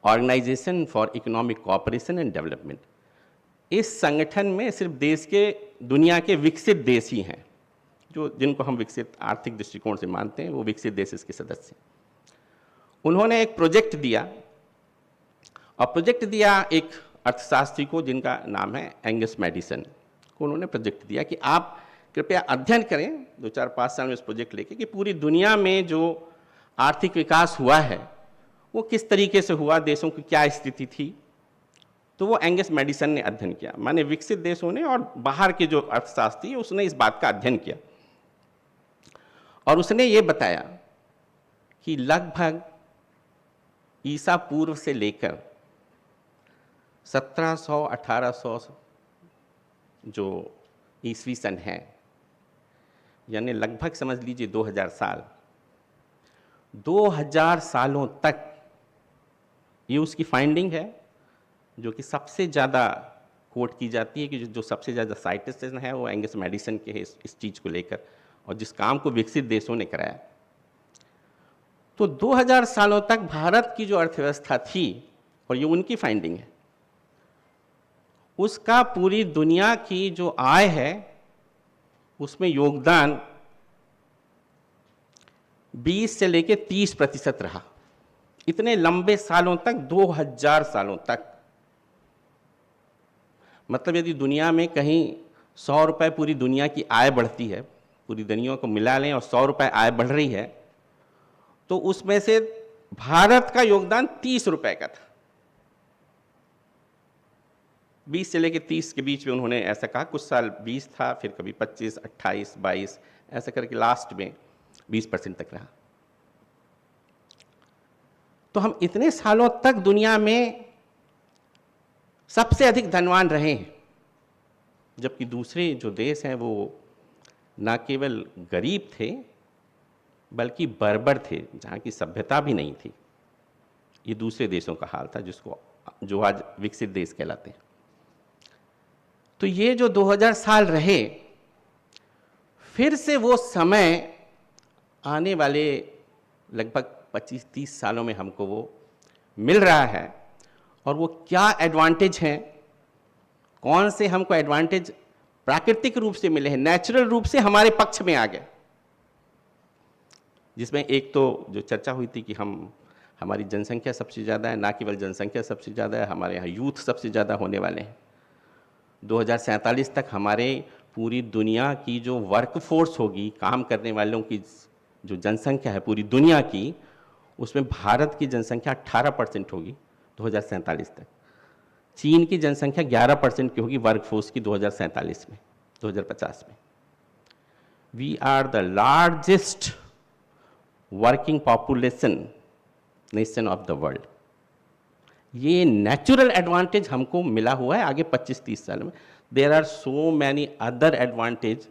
[SPEAKER 7] organisation for economic cooperation and development. इस संगठन में सिर्फ देश के दुनिया के विकसित देश ही हैं, जिनको हम विकसित आर्थिक दृष्टिकोण से मानते हैं, वो विकसित देश इसके सदस्य। उन्होंने एक प्रोजेक्ट दिया, और प्रोजेक्ट दिया एक अर्थशास्त्री को जिनका नाम है एंगस मैडिसन को। उन्होंने प्रोजेक्ट दिया कि आप कृपया अध्ययन करें 2-4-5 साल में इस प्रोजेक्ट लेके कि पूरी दुनिया में जो आर्थिक विकास हुआ है वो किस तरीके से हुआ, देशों की क्या स्थिति थी। तो वो एंगस मैडिसन ने अध्ययन किया, माने विकसित देशों ने और बाहर के जो अर्थशास्त्री है उसने इस बात का अध्ययन किया, और उसने ये बताया कि लगभग ईसा पूर्व से लेकर 1700-1800 जो ईस्वी सन है, यानी लगभग समझ लीजिए 2000 साल, 2000 सालों तक ये उसकी फाइंडिंग है, जो कि सबसे ज़्यादा कोट की जाती है कि जो सबसे ज़्यादा साइंटिस्ट है वो एंगस मैडिसन के है इस चीज़ को लेकर, और जिस काम को विकसित देशों ने कराया। तो 2000 सालों तक भारत की जो अर्थव्यवस्था थी, और ये उनकी फाइंडिंग है, उसका पूरी दुनिया की जो आय है उसमें योगदान 20 से लेकर 30% रहा, इतने लंबे सालों तक, 2000 सालों तक। मतलब यदि दुनिया में कहीं 100 रुपये पूरी दुनिया की आय बढ़ती है, पूरी दुनिया को मिला लें और 100 रुपये आय बढ़ रही है, तो उसमें से भारत का योगदान 30 रुपये का था। 20 से लेकर 30 के बीच में उन्होंने ऐसा कहा, कुछ साल 20 था, फिर कभी 25, 28, 22, ऐसा करके लास्ट में 20% तक रहा। तो हम इतने सालों तक दुनिया में सबसे अधिक धनवान रहे हैं, जबकि दूसरे जो देश हैं वो न केवल गरीब थे बल्कि बर्बर थे, जहाँ की सभ्यता भी नहीं थी। ये दूसरे देशों का हाल था, जो आज विकसित देश कहलाते हैं। तो ये जो 2000 साल रहे, फिर से वो समय आने वाले लगभग 25-30 सालों में हमको वो मिल रहा है। और वो क्या एडवांटेज हैं, कौन से हमको एडवांटेज प्राकृतिक रूप से मिले हैं, नेचुरल रूप से हमारे पक्ष में आ गए, जिसमें एक तो जो चर्चा हुई थी कि हमारी जनसंख्या सबसे ज़्यादा है, ना केवल जनसंख्या सबसे ज़्यादा है, हमारे यहाँ यूथ सबसे ज़्यादा होने वाले हैं। 2047 तक हमारे पूरी दुनिया की जो वर्कफोर्स होगी, काम करने वालों की जो जनसंख्या है पूरी दुनिया की, उसमें भारत की जनसंख्या 18% होगी 2047 तक। चीन की जनसंख्या 11% की होगी वर्कफोर्स की 2047 में, 2050 में। We are the largest working population nation of the world. ये नेचुरल एडवांटेज हमको मिला हुआ है आगे 25-30 साल में। There are so many other advantage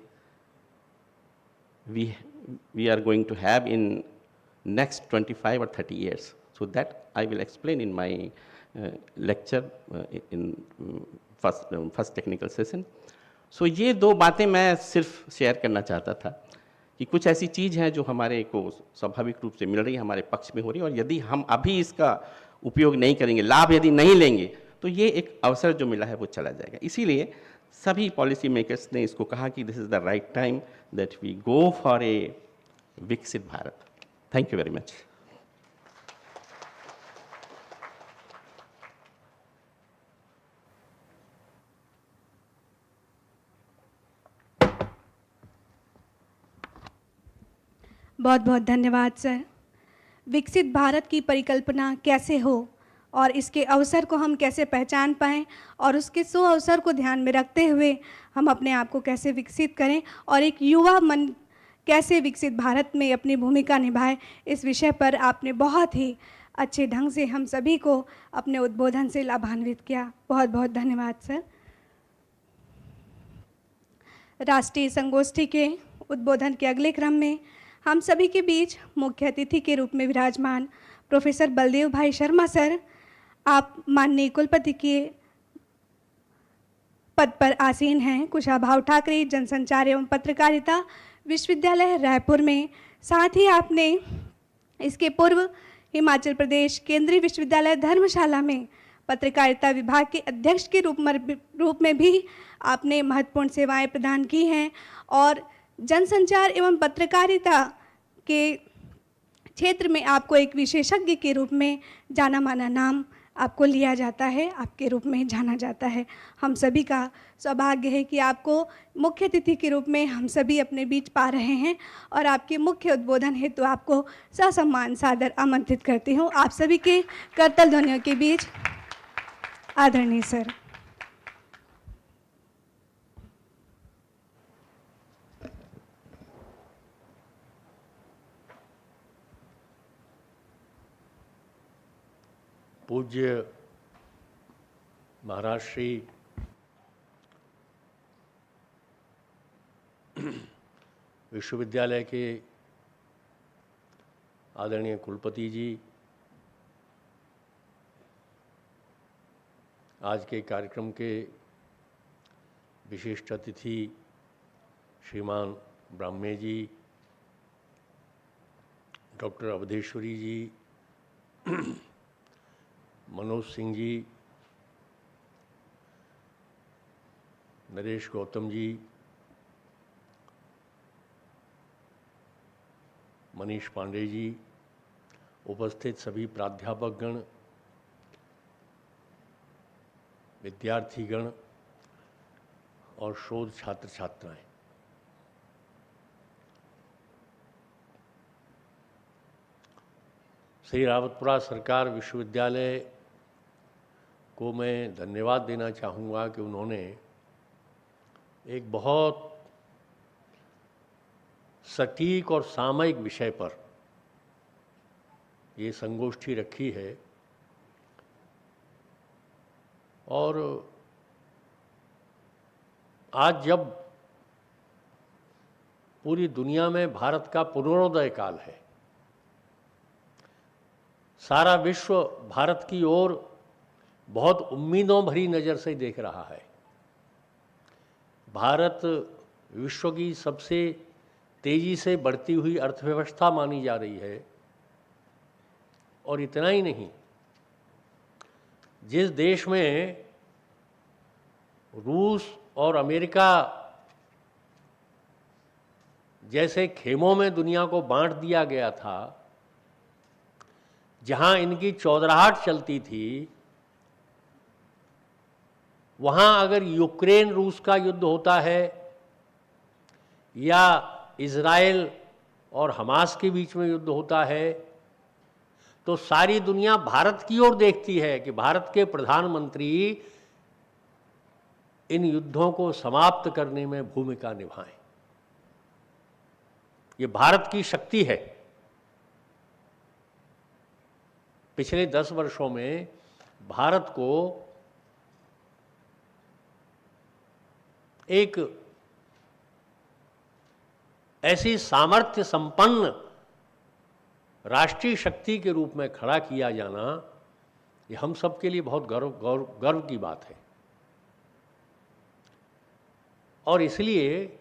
[SPEAKER 7] we are going to have in next 25 or 30 years. So that I will explain in my lecture in first technical session. So ये दो बातें मैं सिर्फ शेयर करना चाहता था कि कुछ ऐसी चीज़ हैं जो हमारे को स्वाभाविक रूप से मिल रही है, हमारे पक्ष में हो रही है, और यदि हम अभी इसका उपयोग नहीं करेंगे, लाभ यदि नहीं लेंगे, तो ये एक अवसर जो मिला है वो चला जाएगा। इसीलिए सभी पॉलिसी मेकर्स ने इसको कहा कि this is the right time that we go for a Viksit Bharat. Thank you very much.
[SPEAKER 1] बहुत बहुत धन्यवाद सर। विकसित भारत की परिकल्पना कैसे हो और इसके अवसर को हम कैसे पहचान पाएँ और उसके सो अवसर को ध्यान में रखते हुए हम अपने आप को कैसे विकसित करें और एक युवा मन कैसे विकसित भारत में अपनी भूमिका निभाए, इस विषय पर आपने बहुत ही अच्छे ढंग से हम सभी को अपने उद्बोधन से लाभान्वित किया। बहुत बहुत धन्यवाद सर। राष्ट्रीय संगोष्ठी के उद्बोधन के अगले क्रम में हम सभी के बीच मुख्य अतिथि के रूप में विराजमान प्रोफेसर बलदेव भाई शर्मा सर, आप माननीय कुलपति के पद पर आसीन हैं कुशाभाऊ ठाकरे जनसंचार एवं पत्रकारिता विश्वविद्यालय रायपुर में। साथ ही आपने इसके पूर्व हिमाचल प्रदेश केंद्रीय विश्वविद्यालय धर्मशाला में पत्रकारिता विभाग के अध्यक्ष के रूप में भी आपने महत्वपूर्ण सेवाएं प्रदान की हैं और जनसंचार एवं पत्रकारिता के क्षेत्र में आपको एक विशेषज्ञ के रूप में जाना माना नाम आपको लिया जाता है, आपके रूप में जाना जाता है। हम सभी का सौभाग्य है कि आपको मुख्य अतिथि के रूप में हम सभी अपने बीच पा रहे हैं और आपके मुख्य उद्बोधन हेतु तो आपको ससम्मान सादर आमंत्रित करती हूँ। आप सभी के करतल ध्वनियों के बीच आदरणीय सर।
[SPEAKER 8] पूज्य महाराज श्री विश्वविद्यालय के आदरणीय कुलपति जी, आज के कार्यक्रम के विशिष्ट अतिथि श्रीमान ब्राह्मे जी, डॉक्टर अवधेश्वरी जी, मनोज सिंह जी, नरेश गौतम जी, मनीष पांडे जी, उपस्थित सभी प्राध्यापकगण, विद्यार्थीगण और शोध छात्र छात्राएं, श्री रावतपुरा सरकार विश्वविद्यालय को मैं धन्यवाद देना चाहूँगा कि उन्होंने एक बहुत सटीक और सामयिक विषय पर ये संगोष्ठी रखी है। और आज जब पूरी दुनिया में भारत का पुनरोदय काल है, सारा विश्व भारत की ओर बहुत उम्मीदों भरी नज़र से देख रहा है। भारत विश्व की सबसे तेजी से बढ़ती हुई अर्थव्यवस्था मानी जा रही है। और इतना ही नहीं, जिस देश में रूस और अमेरिका जैसे खेमों में दुनिया को बांट दिया गया था, जहां इनकी चौधराहट चलती थी, वहां अगर यूक्रेन रूस का युद्ध होता है या इजराइल और हमास के बीच में युद्ध होता है, तो सारी दुनिया भारत की ओर देखती है कि भारत के प्रधानमंत्री इन युद्धों को समाप्त करने में भूमिका निभाएं। ये भारत की शक्ति है। पिछले 10 वर्षों में भारत को एक ऐसी सामर्थ्य संपन्न राष्ट्रीय शक्ति के रूप में खड़ा किया जाना, ये हम सब के लिए बहुत गर्व की बात है। और इसलिए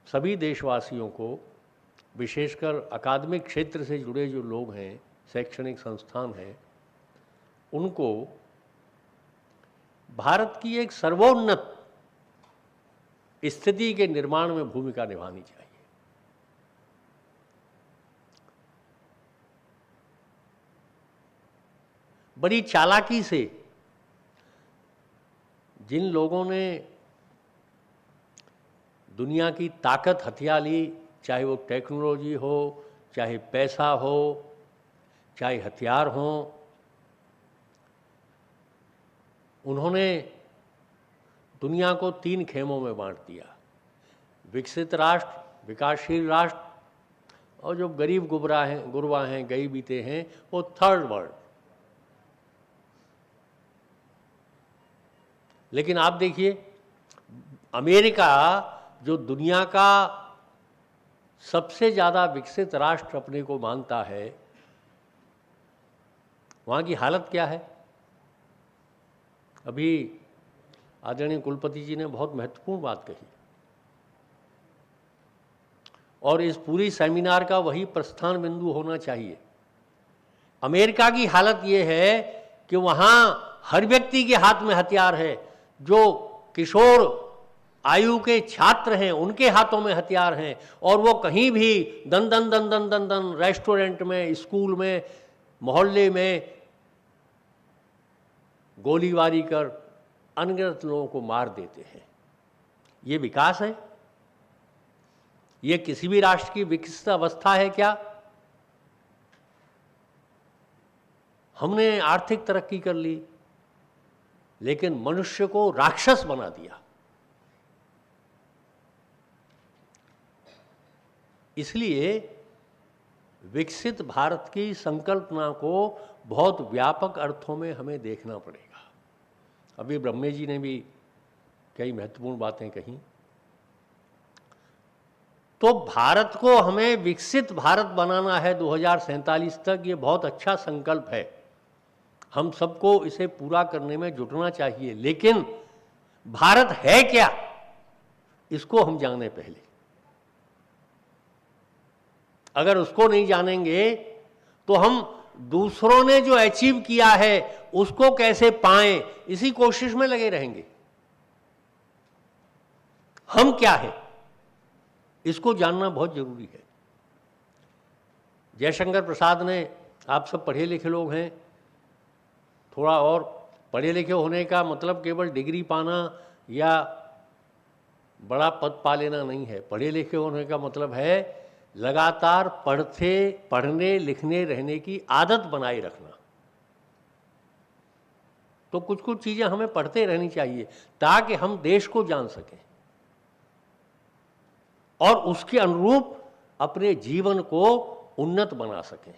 [SPEAKER 8] सभी देशवासियों को, विशेषकर अकादमिक क्षेत्र से जुड़े जो लोग हैं, शैक्षणिक संस्थान हैं, उनको भारत की एक सर्वोन्नत स्थिति के निर्माण में भूमिका निभानी चाहिए। बड़ी चालाकी से जिन लोगों ने दुनिया की ताकत हथिया ली, चाहे वो टेक्नोलॉजी हो, चाहे पैसा हो, चाहे हथियार हो, उन्होंने दुनिया को 3 खेमों में बांट दिया। विकसित राष्ट्र, विकासशील राष्ट्र, और जो गरीब गुरबा हैं, गई बीते हैं, वो थर्ड वर्ल्ड। लेकिन आप देखिए, अमेरिका जो दुनिया का सबसे ज़्यादा विकसित राष्ट्र अपने को मानता है, वहाँ की हालत क्या है? अभी आदरणीय कुलपति जी ने बहुत महत्वपूर्ण बात कही, और इस पूरी सेमिनार का वही प्रस्थान बिंदु होना चाहिए। अमेरिका की हालत ये है कि वहाँ हर व्यक्ति के हाथ में हथियार है। जो किशोर आयु के छात्र हैं, उनके हाथों में हथियार हैं, और वो कहीं भी दन दन दन दन दन दन रेस्टोरेंट में, स्कूल में, मोहल्ले में गोलीबारी कर अनगिनत लोगों को मार देते हैं। ये विकास है? ये किसी भी राष्ट्र की विकसित अवस्था है क्या? हमने आर्थिक तरक्की कर ली, लेकिन मनुष्य को राक्षस बना दिया। इसलिए विकसित भारत की संकल्पना को बहुत व्यापक अर्थों में हमें देखना पड़ेगा। अभी ब्रह्मे जी ने भी कई महत्वपूर्ण बातें कही। तो भारत को हमें विकसित भारत बनाना है 2047 तक। ये बहुत अच्छा संकल्प है, हम सबको इसे पूरा करने में जुटना चाहिए। लेकिन भारत है क्या, इसको हम जाने पहले। अगर उसको नहीं जानेंगे तो हम दूसरों ने जो अचीव किया है उसको कैसे पाएं, इसी कोशिश में लगे रहेंगे। हम क्या है इसको जानना बहुत जरूरी है। जयशंकर प्रसाद ने, आप सब पढ़े लिखे लोग हैं, थोड़ा और पढ़े लिखे होने का मतलब केवल डिग्री पाना या बड़ा पद पा लेना नहीं है। पढ़े लिखे होने का मतलब है लगातार पढ़ने लिखने रहने की आदत बनाए रखना। तो कुछ कुछ चीज़ें हमें पढ़ते रहनी चाहिए ताकि हम देश को जान सकें और उसके अनुरूप अपने जीवन को उन्नत बना सकें।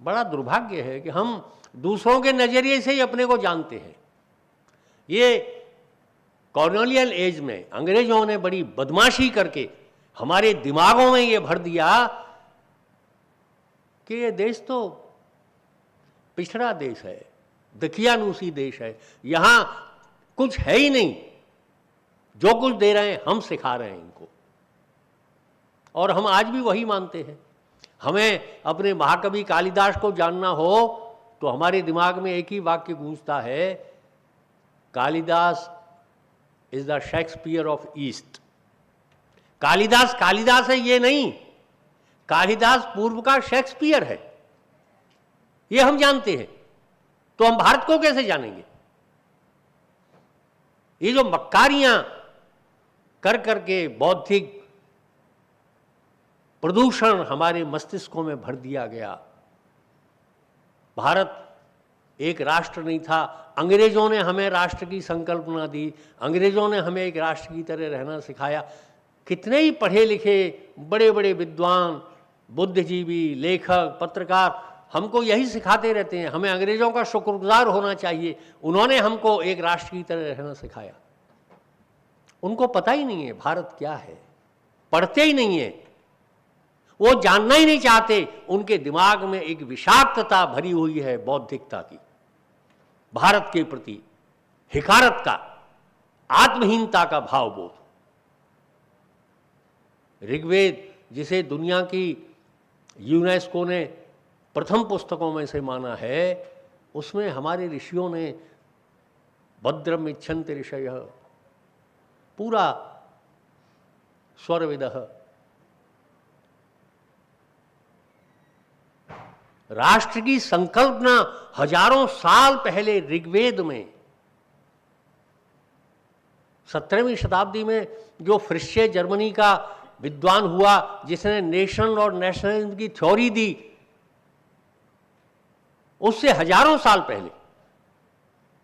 [SPEAKER 8] बड़ा दुर्भाग्य है कि हम दूसरों के नज़रिए से ही अपने को जानते हैं। ये कॉलोनियल एज में अंग्रेजों ने बड़ी बदमाशी करके हमारे दिमागों में ये भर दिया कि ये देश तो पिछड़ा देश है, दकियानूसी देश है, यहाँ कुछ है ही नहीं, जो कुछ दे रहे हैं हम सिखा रहे हैं इनको। और हम आज भी वही मानते हैं। हमें अपने महाकवि कालिदास को जानना हो तो हमारे दिमाग में एक ही वाक्य गूंजता है, Kalidas is the Shakespeare of east. Kalidas है ये नहीं, कालिदास पूर्व का शेक्सपियर है, ये हम जानते हैं। तो हम भारत को कैसे जानेंगे? ये जो मक्कारियां कर करके बौद्धिक प्रदूषण हमारे मस्तिष्कों में भर दिया गया। भारत एक राष्ट्र नहीं था, अंग्रेजों ने हमें राष्ट्र की संकल्पना दी, अंग्रेजों ने हमें एक राष्ट्र की तरह रहना सिखाया। कितने ही पढ़े लिखे बड़े बड़े विद्वान, बुद्धिजीवी, लेखक, पत्रकार हमको यही सिखाते रहते हैं, हमें अंग्रेजों का शुक्रगुजार होना चाहिए, उन्होंने हमको एक राष्ट्र की तरह रहना सिखाया। उनको पता ही नहीं है भारत क्या है, पढ़ते ही नहीं है, वो जानना ही नहीं चाहते। उनके दिमाग में एक विषाक्तता भरी हुई है बौद्धिकता की, भारत के प्रति हिकारत का, आत्महीनता का भावबोध। ऋग्वेद जिसे दुनिया की यूनेस्को ने प्रथम पुस्तकों में से माना है, उसमें हमारे ऋषियों ने भद्रम इच्छन्ति ऋषयः, पूरा स्वरविदः, राष्ट्र की संकल्पना हजारों साल पहले ऋग्वेद में, 17वीं शताब्दी में जो फ्रिश्चे जर्मनी का विद्वान हुआ जिसने नेशन और नेशनलिज्म की थ्योरी दी, उससे हजारों साल पहले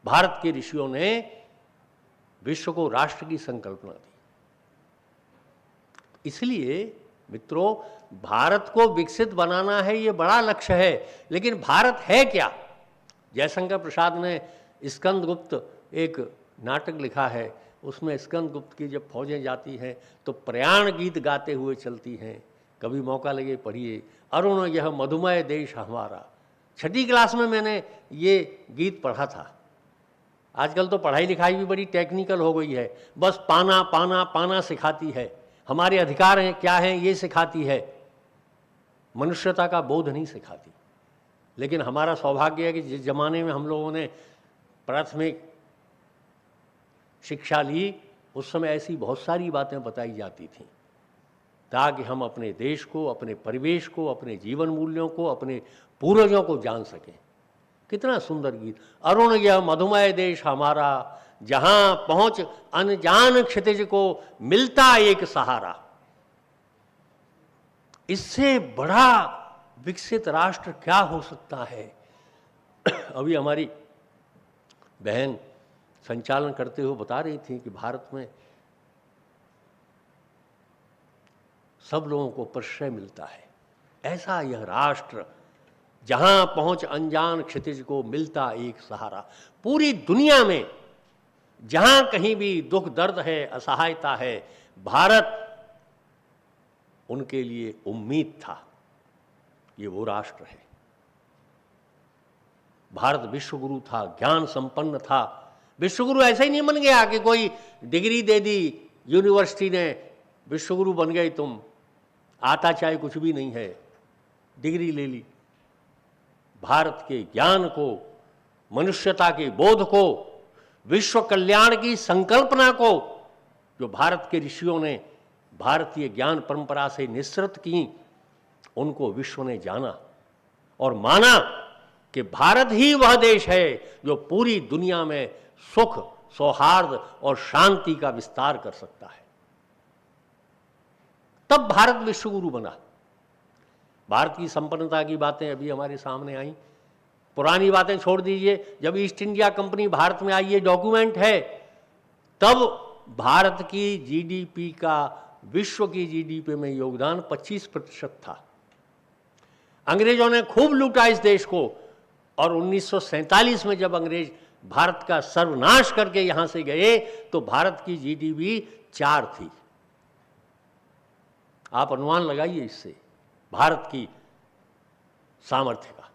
[SPEAKER 8] भारत के ऋषियों ने विश्व को राष्ट्र की संकल्पना दी। इसलिए मित्रों, भारत को विकसित बनाना है, ये बड़ा लक्ष्य है, लेकिन भारत है क्या? जयशंकर प्रसाद ने स्कंदगुप्त एक नाटक लिखा है, उसमें स्कंदगुप्त की जब फौजें जाती हैं तो प्रयाण गीत गाते हुए चलती हैं। कभी मौका लगे पढ़िए, अरुण यह मधुमय देश हमारा। 6ठी क्लास में मैंने ये गीत पढ़ा था। आजकल तो पढ़ाई लिखाई भी बड़ी टेक्निकल हो गई है, बस पाना पाना पाना सिखाती है, हमारे अधिकार हैं क्या हैं ये सिखाती है, मनुष्यता का बोध नहीं सिखाती। लेकिन हमारा सौभाग्य है कि जिस जमाने में हम लोगों ने प्राथमिक शिक्षा ली, उस समय ऐसी बहुत सारी बातें बताई जाती थीं ताकि हम अपने देश को, अपने परिवेश को, अपने जीवन मूल्यों को, अपने पूर्वजों को जान सकें। कितना सुंदर गीत, अरुण यह मधुमय देश हमारा, जहां पहुंच अनजान क्षितिज को मिलता एक सहारा। इससे बड़ा विकसित राष्ट्र क्या हो सकता है? अभी हमारी बहन संचालन करते हुए बता रही थी कि भारत में सब लोगों को प्रश्रय मिलता है। ऐसा यह राष्ट्र जहां पहुंच अनजान क्षितिज को मिलता एक सहारा। पूरी दुनिया में जहां कहीं भी दुख दर्द है, असहायता है, भारत उनके लिए उम्मीद था। ये वो राष्ट्र है। भारत विश्वगुरु था, ज्ञान संपन्न था। विश्वगुरु ऐसा ही नहीं बन गया कि कोई डिग्री दे दी यूनिवर्सिटी ने, विश्वगुरु बन गए तुम, आता चाहे कुछ भी नहीं है। डिग्री ले ली। भारत के ज्ञान को, मनुष्यता के बोध को, विश्व कल्याण की संकल्पना को जो भारत के ऋषियों ने भारतीय ज्ञान परंपरा से निःसृत की, उनको विश्व ने जाना और माना कि भारत ही वह देश है जो पूरी दुनिया में सुख, सौहार्द और शांति का विस्तार कर सकता है। तब भारत विश्वगुरु बना। भारत की संपन्नता की बातें अभी हमारे सामने आई। पुरानी बातें छोड़ दीजिए, जब ईस्ट इंडिया कंपनी भारत में आई, ये डॉक्यूमेंट है, तब भारत की जीडीपी का विश्व की जीडीपी में योगदान 25% था। अंग्रेजों ने खूब लूटा इस देश को और 1947 में जब अंग्रेज भारत का सर्वनाश करके यहां से गए तो भारत की जीडीपी 4 थी। आप अनुमान लगाइए इससे भारत की सामर्थ्य का।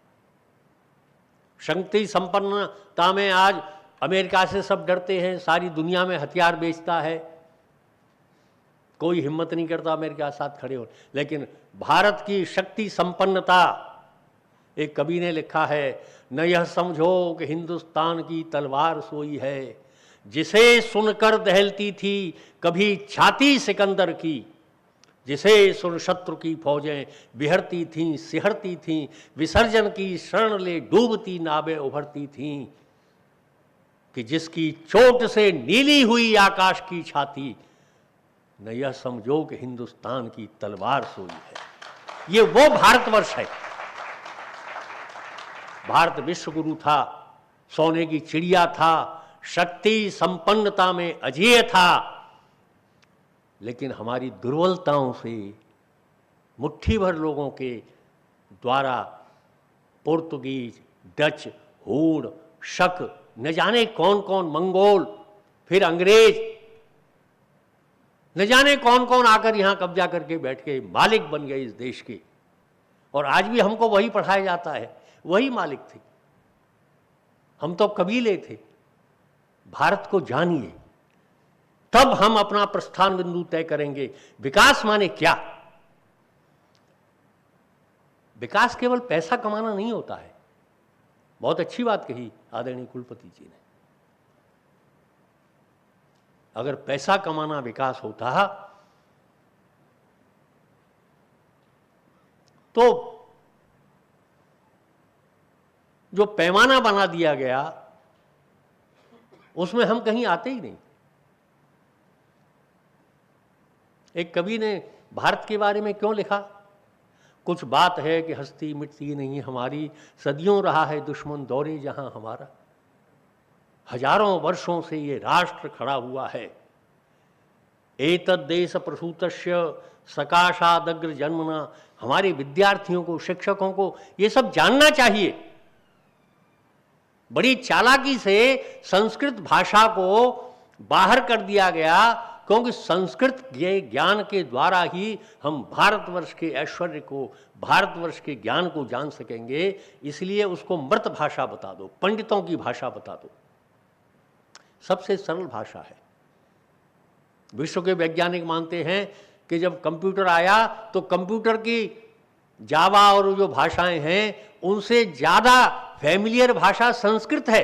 [SPEAKER 8] शक्ति संपन्नता में आज अमेरिका से सब डरते हैं, सारी दुनिया में हथियार बेचता है, कोई हिम्मत नहीं करता अमेरिका के साथ खड़े हो। लेकिन भारत की शक्ति संपन्नता, एक कवि ने लिखा है, न यह समझो कि हिंदुस्तान की तलवार सोई है, जिसे सुनकर दहलती थी कभी छाती सिकंदर की, जिसे सुन शत्रु की फौजें बिहरती थीं, सिहरती थीं, विसर्जन की शरण ले डूबती नावें उभरती थीं, कि जिसकी चोट से नीली हुई आकाश की छाती, न यह समझो कि हिंदुस्तान की तलवार सोई है। ये वो भारतवर्ष है। भारत विश्वगुरु था, सोने की चिड़िया था, शक्ति संपन्नता में अजेय था, लेकिन हमारी दुर्बलताओं से मुट्ठी भर लोगों के द्वारा पुर्तगीज, डच, हूण, शक, न जाने कौन कौन, मंगोल, फिर अंग्रेज, न जाने कौन कौन आकर यहां कब्जा करके बैठ के मालिक बन गए इस देश के। और आज भी हमको वही पढ़ाया जाता है, वही मालिक थे, हम तो कबीले थे। भारत को जानिए, तब हम अपना प्रस्थान बिंदु तय करेंगे। विकास माने क्या? विकास केवल पैसा कमाना नहीं होता है। बहुत अच्छी बात कही आदरणीय कुलपति जी ने। अगर पैसा कमाना विकास होता तो जो पैमाना बना दिया गया उसमें हम कहीं आते ही नहीं। एक कवि ने भारत के बारे में क्यों लिखा? कुछ बात है कि हस्ती मिटती नहीं हमारी, सदियों रहा है दुश्मन दौरे जहां हमारा, हजारों वर्षों से ये राष्ट्र खड़ा हुआ है। एतद् देश प्रसूतस्य सकाशादग्र जन्मना। हमारे विद्यार्थियों को, शिक्षकों को ये सब जानना चाहिए। बड़ी चालाकी से संस्कृत भाषा को बाहर कर दिया गया, क्योंकि संस्कृत के ज्ञान के द्वारा ही हम भारतवर्ष के ऐश्वर्य को, भारतवर्ष के ज्ञान को जान सकेंगे। इसलिए उसको मृत भाषा बता दो, पंडितों की भाषा बता दो। सबसे सरल भाषा है। विश्व के वैज्ञानिक मानते हैं कि जब कंप्यूटर आया तो कंप्यूटर की जावा और जो भाषाएं हैं उनसे ज्यादा फैमिलियर भाषा संस्कृत है।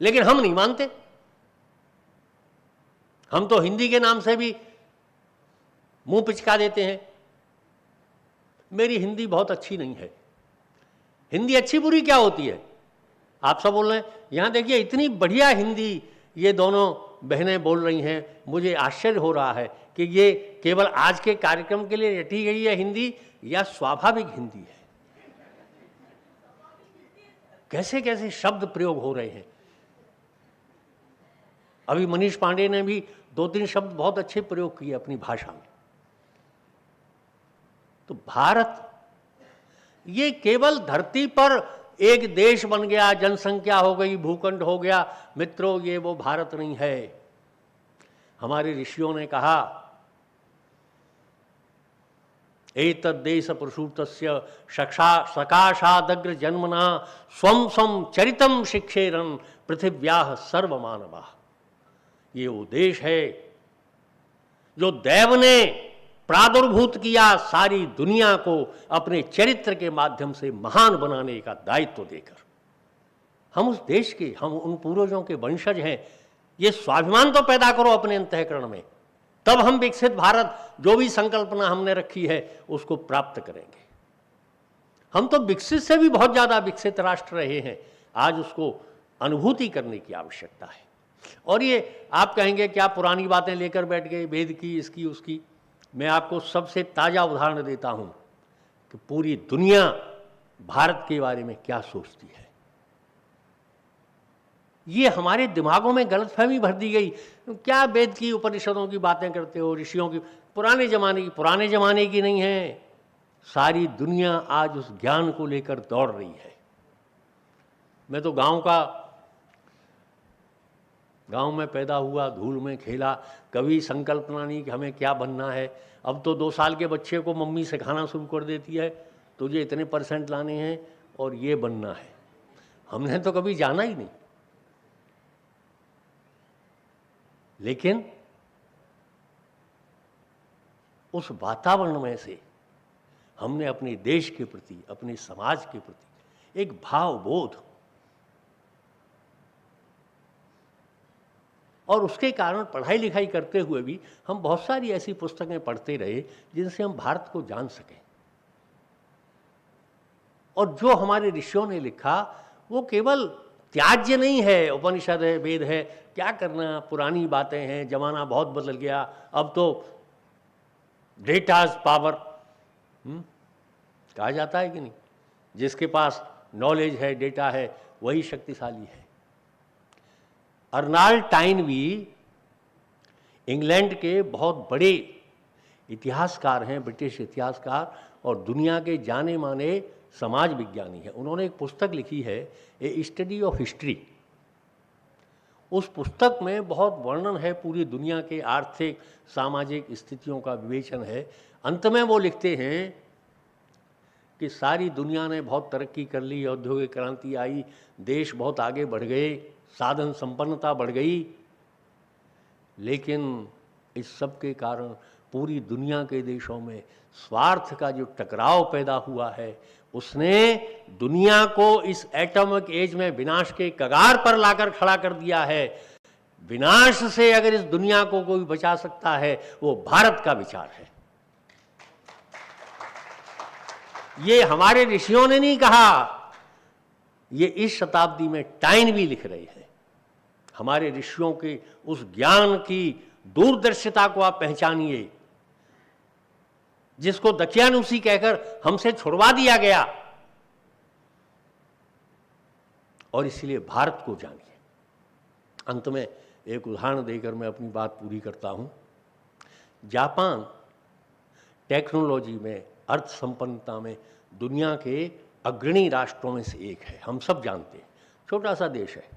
[SPEAKER 8] लेकिन हम नहीं मानते। हम तो हिंदी के नाम से भी मुंह पिचका देते हैं। मेरी हिंदी बहुत अच्छी नहीं है। हिंदी अच्छी बुरी क्या होती है? आप सब बोल रहे हैं, यहां देखिए इतनी बढ़िया हिंदी ये दोनों बहनें बोल रही हैं। मुझे आश्चर्य हो रहा है कि ये केवल आज के कार्यक्रम के लिए रटी गई है हिंदी या स्वाभाविक हिंदी है। कैसे कैसे शब्द प्रयोग हो रहे हैं। अभी मनीष पांडे ने भी 2-3 शब्द बहुत अच्छे प्रयोग किए अपनी भाषा में। तो भारत ये केवल धरती पर एक देश बन गया, जनसंख्या हो गई, भूखंड हो गया, मित्रों ये वो भारत नहीं है। हमारे ऋषियों ने कहा एतद् देश प्रसूतस्य सकाशादग्र जन्मना स्वं स्वं चरितम शिक्षेरन पृथिव्याः सर्वमानवाः। ये वो देश है जो दैव ने प्रादुर्भूत किया सारी दुनिया को अपने चरित्र के माध्यम से महान बनाने का दायित्व देकर। हम उस देश के, हम उन पूर्वजों के वंशज हैं। ये स्वाभिमान तो पैदा करो अपने अंतःकरण में, तब हम विकसित भारत, जो भी संकल्पना हमने रखी है, उसको प्राप्त करेंगे। हम तो विकसित से भी बहुत ज्यादा विकसित राष्ट्र रहे हैं, आज उसको अनुभूति करने की आवश्यकता है। और ये आप कहेंगे क्या पुरानी बातें लेकर बैठ गए, वेद की, इसकी उसकी। मैं आपको सबसे ताजा उदाहरण देता हूं कि पूरी दुनिया भारत के बारे में क्या सोचती है। ये हमारे दिमागों में गलतफहमी भर दी गई। क्या वेद की, उपनिषदों की बातें करते हो, ऋषियों की, पुराने जमाने की नहीं है। सारी दुनिया आज उस ज्ञान को लेकर दौड़ रही है। मैं तो गांव में पैदा हुआ, धूल में खेला, कभी संकल्पना नहीं कि हमें क्या बनना है। अब तो 2 साल के बच्चे को मम्मी सिखाना शुरू कर देती है, तुझे इतने % लाने हैं और ये बनना है। हमने तो कभी जाना ही नहीं। लेकिन उस वातावरण में से हमने अपने देश के प्रति, अपने समाज के प्रति एक भावबोध, और उसके कारण पढ़ाई लिखाई करते हुए भी हम बहुत सारी ऐसी पुस्तकें पढ़ते रहे जिनसे हम भारत को जान सकें। और जो हमारे ऋषियों ने लिखा वो केवल त्याज्य नहीं है, उपनिषद है, वेद है, क्या करना, पुरानी बातें हैं, जमाना बहुत बदल गया, अब तो डेटाज पावर कहा जाता है कि नहीं। जिसके पास नॉलेज है, डेटा है, वही शक्तिशाली है। अर्नाल्ड टाइनबी इंग्लैंड के बहुत बड़े इतिहासकार हैं, ब्रिटिश इतिहासकार, और दुनिया के जाने माने समाज विज्ञानी है। उन्होंने एक पुस्तक लिखी है, ए स्टडी ऑफ हिस्ट्री। उस पुस्तक में बहुत वर्णन है पूरी दुनिया के आर्थिक सामाजिक स्थितियों का विवेचन है। अंत में वो लिखते हैं कि सारी दुनिया ने बहुत तरक्की कर ली, औद्योगिक क्रांति आई, देश बहुत आगे बढ़ गए, साधन संपन्नता बढ़ गई, लेकिन इस सब के कारण पूरी दुनिया के देशों में स्वार्थ का जो टकराव पैदा हुआ है, उसने दुनिया को इस एटॉमिक एज में विनाश के कगार पर लाकर खड़ा कर दिया है। विनाश से अगर इस दुनिया को कोई बचा सकता है, वो भारत का विचार है। ये हमारे ऋषियों ने नहीं कहा, ये इस शताब्दी में टाइनबी लिख रहे हैं। हमारे ऋषियों के उस ज्ञान की दूरदर्शिता को आप पहचानिए, जिसको दकियानुसी कहकर हमसे छुड़वा दिया गया, और इसलिए भारत को जानिए। अंत में एक उदाहरण देकर मैं अपनी बात पूरी करता हूं। जापान टेक्नोलॉजी में, अर्थ संपन्नता में दुनिया के अग्रणी राष्ट्रों में से एक है। हम सब जानते हैं, छोटा सा देश है,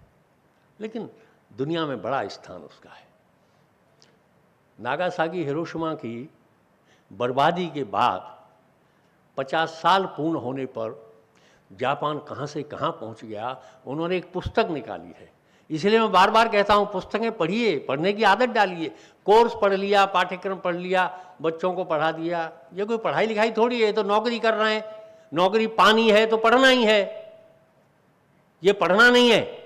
[SPEAKER 8] लेकिन दुनिया में बड़ा स्थान उसका है। नागासाकी हिरोशिमा की बर्बादी के बाद 50 साल पूर्ण होने पर जापान कहाँ से कहाँ पहुँच गया, उन्होंने एक पुस्तक निकाली है। इसलिए मैं बार बार कहता हूँ, पुस्तकें पढ़िए, पढ़ने की आदत डालिए। कोर्स पढ़ लिया, पाठ्यक्रम पढ़ लिया, बच्चों को पढ़ा दिया, ये कोई पढ़ाई लिखाई थोड़ी है। तो नौकरी कर रहे हैं, नौकरी पानी है तो पढ़ना ही है, ये पढ़ना नहीं है।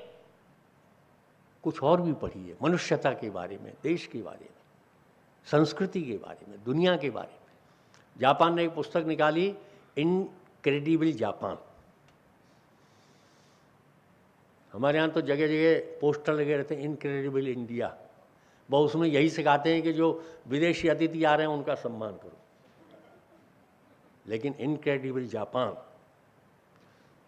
[SPEAKER 8] कुछ और भी पढ़िए, मनुष्यता के बारे में, देश के बारे में, संस्कृति के बारे में, दुनिया के बारे में। जापान ने एक पुस्तक निकाली, इनक्रेडिबल जापान। हमारे यहाँ तो जगह जगह पोस्टर लगे रहते हैं, इनक्रेडिबल इंडिया। वो उसमें यही सिखाते हैं कि जो विदेशी अतिथि आ रहे हैं उनका सम्मान करो। लेकिन इनक्रेडिबल जापान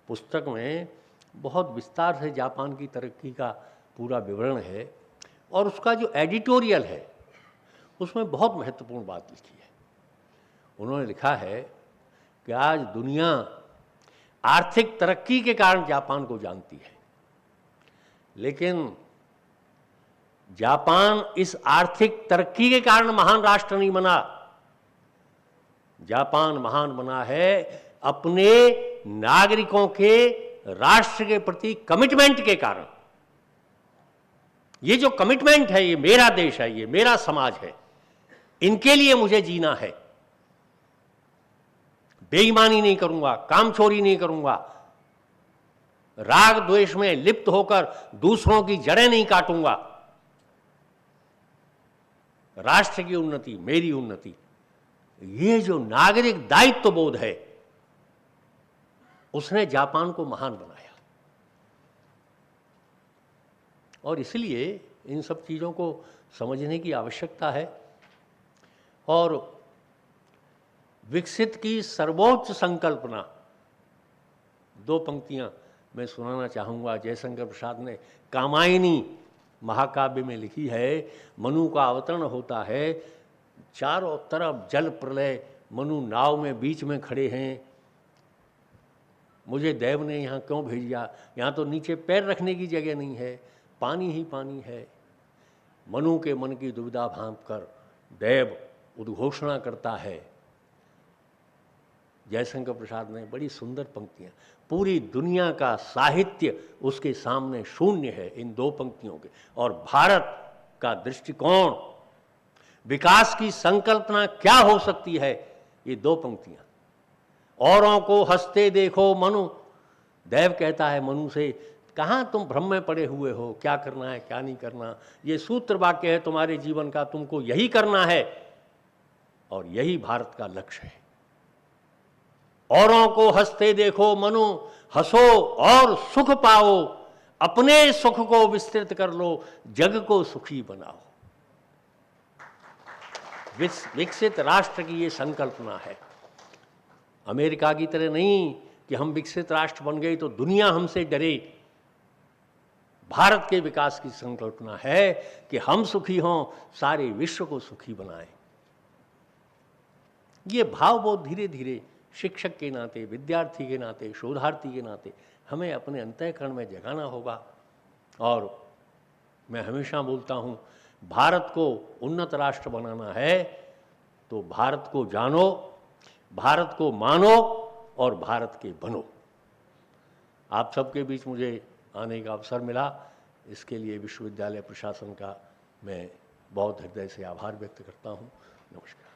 [SPEAKER 8] पुस्तक में बहुत विस्तार से जापान की तरक्की का पूरा विवरण है, और उसका जो एडिटोरियल है उसमें बहुत महत्वपूर्ण बात लिखी है। उन्होंने लिखा है कि आज दुनिया आर्थिक तरक्की के कारण जापान को जानती है, लेकिन जापान इस आर्थिक तरक्की के कारण महान राष्ट्र नहीं बना। जापान महान बना है अपने नागरिकों के राष्ट्र के प्रति कमिटमेंट के कारण। ये जो कमिटमेंट है, ये मेरा देश है, ये मेरा समाज है, इनके लिए मुझे जीना है, बेईमानी नहीं करूंगा, कामचोरी नहीं करूंगा, राग द्वेष में लिप्त होकर दूसरों की जड़ें नहीं काटूंगा। राष्ट्र की उन्नति, मेरी उन्नति, ये जो नागरिक दायित्व बोध है उसने जापान को महान बनाया। और इसलिए इन सब चीजों को समझने की आवश्यकता है। और विकसित की सर्वोच्च संकल्पना, दो पंक्तियां मैं सुनाना चाहूंगा। जयशंकर प्रसाद ने कामायनी महाकाव्य में लिखी है। मनु का अवतरण होता है, चारों तरफ जल प्रलय, मनु नाव में बीच में खड़े हैं। मुझे देव ने यहाँ क्यों भेजा? यहाँ तो नीचे पैर रखने की जगह नहीं है, पानी ही पानी है। मनु के मन की दुविधा भांप कर देव उद्घोषणा करता है। जयशंकर प्रसाद ने बड़ी सुंदर पंक्तियां, पूरी दुनिया का साहित्य उसके सामने शून्य है इन दो पंक्तियों के। और भारत का दृष्टिकोण, विकास की संकल्पना क्या हो सकती है, ये दो पंक्तियां। औरों को हंसते देखो मनु, देव कहता है मनु से, कहाँ तुम भ्रम में पड़े हुए हो, क्या करना है क्या नहीं करना, ये सूत्र वाक्य है तुम्हारे जीवन का, तुमको यही करना है और यही भारत का लक्ष्य है। औरों को हंसते देखो मनु, हंसो और सुख पाओ, अपने सुख को विस्तृत कर लो, जग को सुखी बनाओ। विकसित राष्ट्र की ये संकल्पना है। अमेरिका की तरह नहीं कि हम विकसित राष्ट्र बन गए तो दुनिया हमसे डरे। भारत के विकास की संकल्पना है कि हम सुखी हों, सारे विश्व को सुखी बनाएं। ये भावबोध धीरे धीरे शिक्षक के नाते, विद्यार्थी के नाते, शोधार्थी के नाते हमें अपने अंतःकरण में जगाना होगा। और मैं हमेशा बोलता हूँ, भारत को उन्नत राष्ट्र बनाना है तो भारत को जानो, भारत को मानो और भारत के बनो। आप सबके बीच मुझे आने का अवसर मिला, इसके लिए विश्वविद्यालय प्रशासन का मैं बहुत हृदय से आभार व्यक्त करता हूँ। नमस्कार।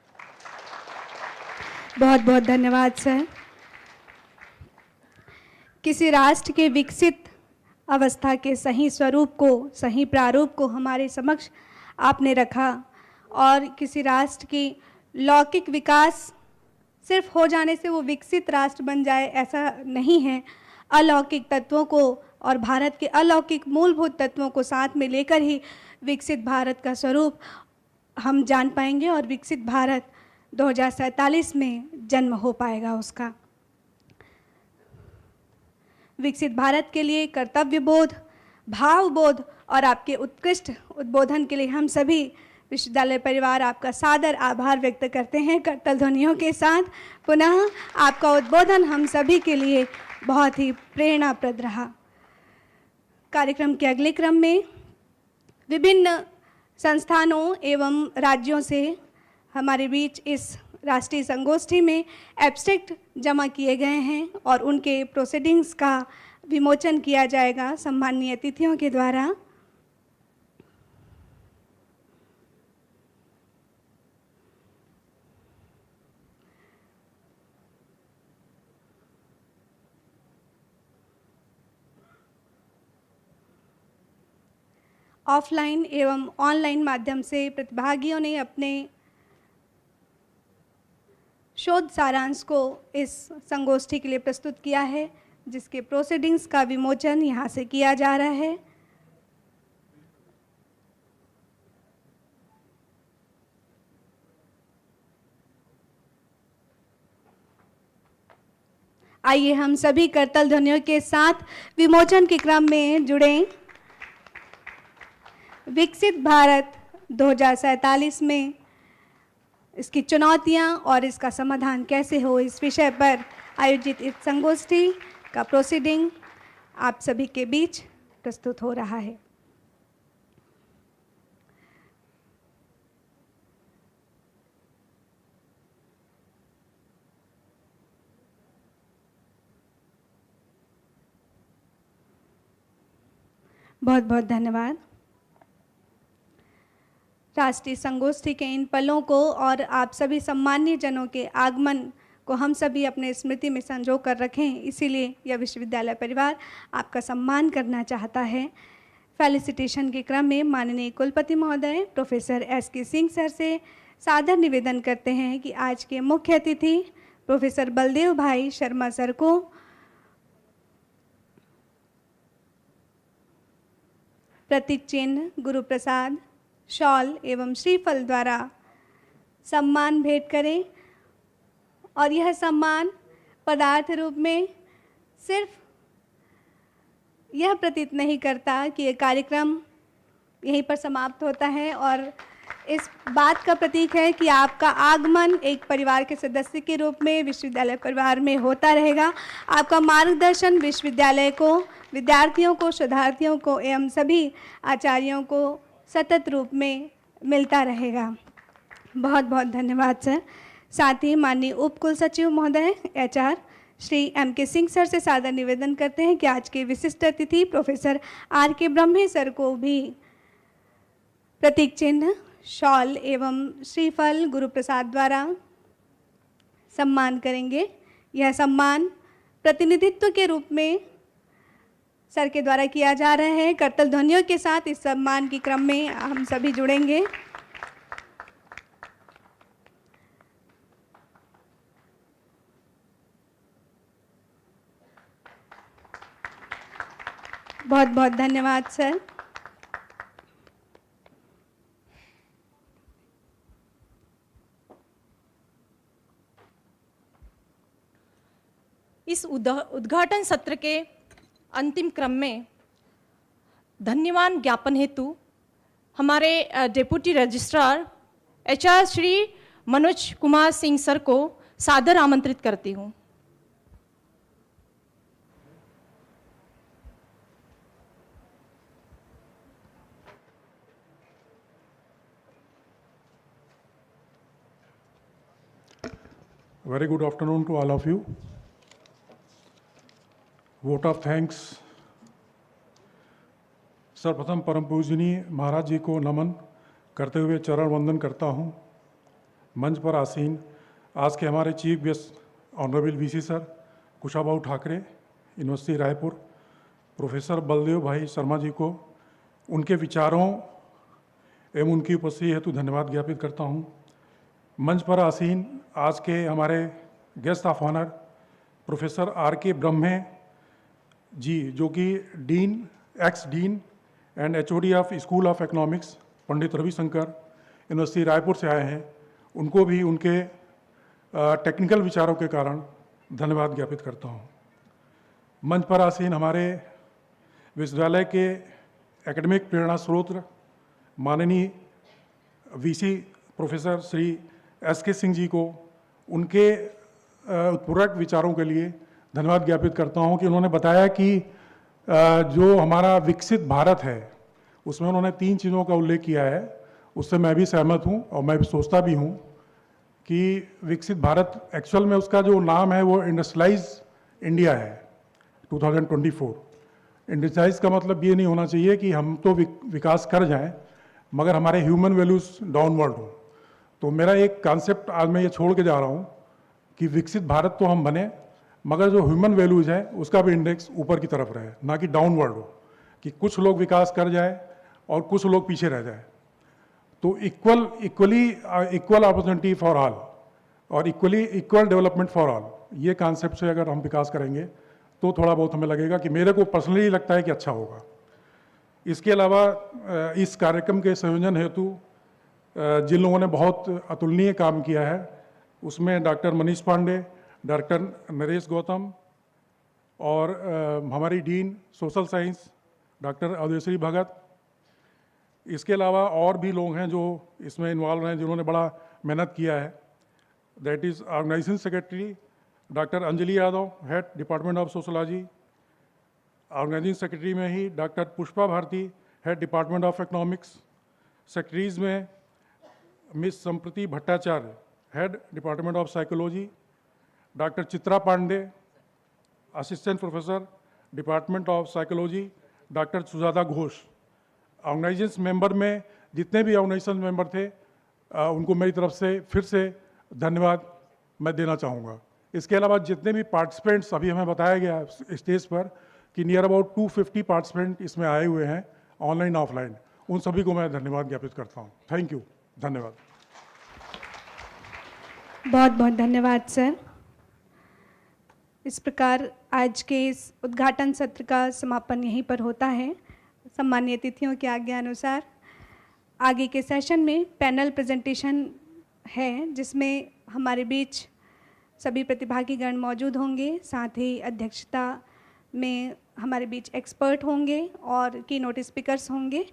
[SPEAKER 1] बहुत बहुत धन्यवाद सर। किसी राष्ट्र के विकसित अवस्था के सही स्वरूप को, सही प्रारूप को हमारे समक्ष आपने रखा। और किसी राष्ट्र की लौकिक विकास सिर्फ हो जाने से वो विकसित राष्ट्र बन जाए, ऐसा नहीं है। अलौकिक तत्वों को और भारत के अलौकिक मूलभूत तत्वों को साथ में लेकर ही विकसित भारत का स्वरूप हम जान पाएंगे और विकसित भारत 2047 में जन्म हो पाएगा उसका। विकसित भारत के लिए कर्तव्य बोध, भाव बोध और आपके उत्कृष्ट उद्बोधन के लिए हम सभी विश्वविद्यालय परिवार आपका सादर आभार व्यक्त करते हैं। करतल ध्वनियों के साथ पुनः आपका उद्बोधन हम सभी के लिए बहुत ही प्रेरणाप्रद रहा। कार्यक्रम के अगले क्रम में विभिन्न संस्थानों एवं राज्यों से हमारे बीच इस राष्ट्रीय संगोष्ठी में एब्स्ट्रैक्ट जमा किए गए हैं और उनके प्रोसीडिंग्स का विमोचन किया जाएगा सम्माननीय अतिथियों के द्वारा। ऑफलाइन एवं ऑनलाइन माध्यम से प्रतिभागियों ने अपने शोध सारांश को इस संगोष्ठी के लिए प्रस्तुत किया है, जिसके प्रोसीडिंग्स का विमोचन यहाँ से किया जा रहा है। आइए हम सभी करतल ध्वनियों के साथ विमोचन के क्रम में जुड़ें। विकसित भारत 2047 में इसकी चुनौतियां और इसका समाधान कैसे हो, इस विषय पर आयोजित इस संगोष्ठी का प्रोसीडिंग आप सभी के बीच प्रस्तुत हो रहा है। बहुत बहुत धन्यवाद। राष्ट्रीय संगोष्ठी के इन पलों को और आप सभी सम्मान्य जनों के आगमन को हम सभी अपने स्मृति में संजो कर रखें, इसीलिए यह विश्वविद्यालय परिवार आपका सम्मान करना चाहता है। फेलिसिटेशन के क्रम में माननीय कुलपति महोदय प्रोफेसर एस.के. सिंह सर से सादर निवेदन करते हैं कि आज के मुख्य अतिथि प्रोफेसर बलदेव भाई शर्मा सर को प्रतीक चिन्ह, गुरु प्रसाद, शॉल एवं श्रीफल द्वारा सम्मान भेंट करें और यह सम्मान पदार्थ रूप में सिर्फ यह प्रतीत नहीं करता कि यह कार्यक्रम यहीं पर समाप्त होता है और इस बात का प्रतीक है कि आपका आगमन एक परिवार के सदस्य के रूप में विश्वविद्यालय परिवार में होता रहेगा। आपका मार्गदर्शन विश्वविद्यालय को, विद्यार्थियों को, शोधार्थियों को एवं सभी आचार्यों को सतत रूप में मिलता रहेगा। बहुत बहुत धन्यवाद सर। साथ ही माननीय उप कुल सचिव महोदय HR Shri M.K. Singh sir से सादर निवेदन करते हैं कि आज के विशिष्ट अतिथि प्रोफेसर R.K. ब्रह्मे सर को भी प्रतीक चिन्ह, शॉल एवं श्रीफल गुरु प्रसाद द्वारा सम्मान करेंगे। यह सम्मान प्रतिनिधित्व के रूप में सर के द्वारा किया जा रहा है। करतल ध्वनियों के साथ इस सम्मान के क्रम में हम सभी जुड़ेंगे। बहुत बहुत धन्यवाद सर।
[SPEAKER 3] इस उद्घाटन सत्र के अंतिम क्रम में धन्यवाद ज्ञापन हेतु हमारे deputy registrar HR Shri Manoj Kumar Singh sir को सादर आमंत्रित करती हूँ।
[SPEAKER 9] Very good afternoon to all of you. Vote of thanks. सर्वप्रथम परम पूजनीय महाराज जी को नमन करते हुए चरण वंदन करता हूँ। मंच पर आसीन आज के हमारे chief guest honourable VC sir Kushabhau Thakre, university Raipur, professor Baldev भाई शर्मा जी को उनके विचारों एवं उनकी उपस्थिति हेतु धन्यवाद ज्ञापित करता हूँ। मंच पर आसीन आज के हमारे guest of honour professor R.K. Brahme ji, जो कि dean, ex dean and HOD of school of economics Pandit Ravishankar university Raipur से आए हैं, उनको भी उनके टेक्निकल विचारों के कारण धन्यवाद ज्ञापित करता हूँ। मंच पर आसीन हमारे विश्वविद्यालय के एकेडमिक प्रेरणा स्रोत माननीय VC professor Shri S.K. Singh ji को उनके उत्पूरक विचारों के लिए धन्यवाद ज्ञापित करता हूं कि उन्होंने बताया कि जो हमारा विकसित भारत है उसमें उन्होंने 3 चीज़ों का उल्लेख किया है। उससे मैं भी सहमत हूं और मैं भी सोचता भी हूं कि विकसित भारत एक्चुअल में उसका जो नाम है वो इंडस्ट्रियलाइज इंडिया है 2024। इंडस्ट्रियलाइज का मतलब ये नहीं होना चाहिए कि हम तो विकास कर जाएं मगर हमारे ह्यूमन वैल्यूज़ डाउनवर्ड हो। तो मेरा एक कॉन्सेप्ट आज मैं ये छोड़ के जा रहा हूँ कि विकसित भारत तो हम बने मगर जो ह्यूमन वैल्यूज है उसका भी इंडेक्स ऊपर की तरफ रहे, ना कि डाउनवर्ड हो, कि कुछ लोग विकास कर जाए और कुछ लोग पीछे रह जाए। तो इक्वल अपॉर्चुनिटी फॉर ऑल और इक्वल डेवलपमेंट फॉर ऑल, ये कॉन्सेप्ट से अगर हम विकास करेंगे तो थोड़ा बहुत हमें लगेगा कि मेरे को पर्सनली लगता है कि अच्छा होगा। इसके अलावा इस कार्यक्रम के संयोजन हेतु जिन लोगों ने बहुत अतुलनीय काम किया है उसमें डॉक्टर मनीष पांडे, डॉक्टर नरेश गौतम और हमारी dean social science doctor Avdheshwari भगत। इसके अलावा और भी लोग हैं जो इसमें इन्वॉल्व हैं जिन्होंने बड़ा मेहनत किया है। That is organisation secretary doctor Anjali Yadav, head department of sociology. Organising secretary में ही doctor Pushpa Bharti, head department of economics. Secretaries में miss Samprati Bhattacharya, head department of psychology. Doctor Chitra Pandey, assistant professor department of psychology. Doctor Sujata Ghosh. Organisation member में जितने भी organisation member थे उनको मेरी तरफ से फिर से धन्यवाद मैं देना चाहूँगा। इसके अलावा जितने भी पार्टिसिपेंट्स अभी हमें बताया गया स्टेज पर कि नियर अबाउट 250 पार्टिसिपेंट इसमें आए हुए हैं ऑनलाइन ऑफलाइन, उन सभी को मैं धन्यवाद ज्ञापित करता हूँ। थैंक यू, धन्यवाद।
[SPEAKER 1] बहुत बहुत धन्यवाद सर। इस प्रकार आज के इस उद्घाटन सत्र का समापन यहीं पर होता है। सम्मानीय अतिथियों की आज्ञा अनुसार आगे के सेशन में पैनल प्रेजेंटेशन है, जिसमें हमारे बीच सभी प्रतिभागीगण मौजूद होंगे। साथ ही अध्यक्षता में हमारे बीच एक्सपर्ट होंगे और की नोट स्पीकर्स होंगे।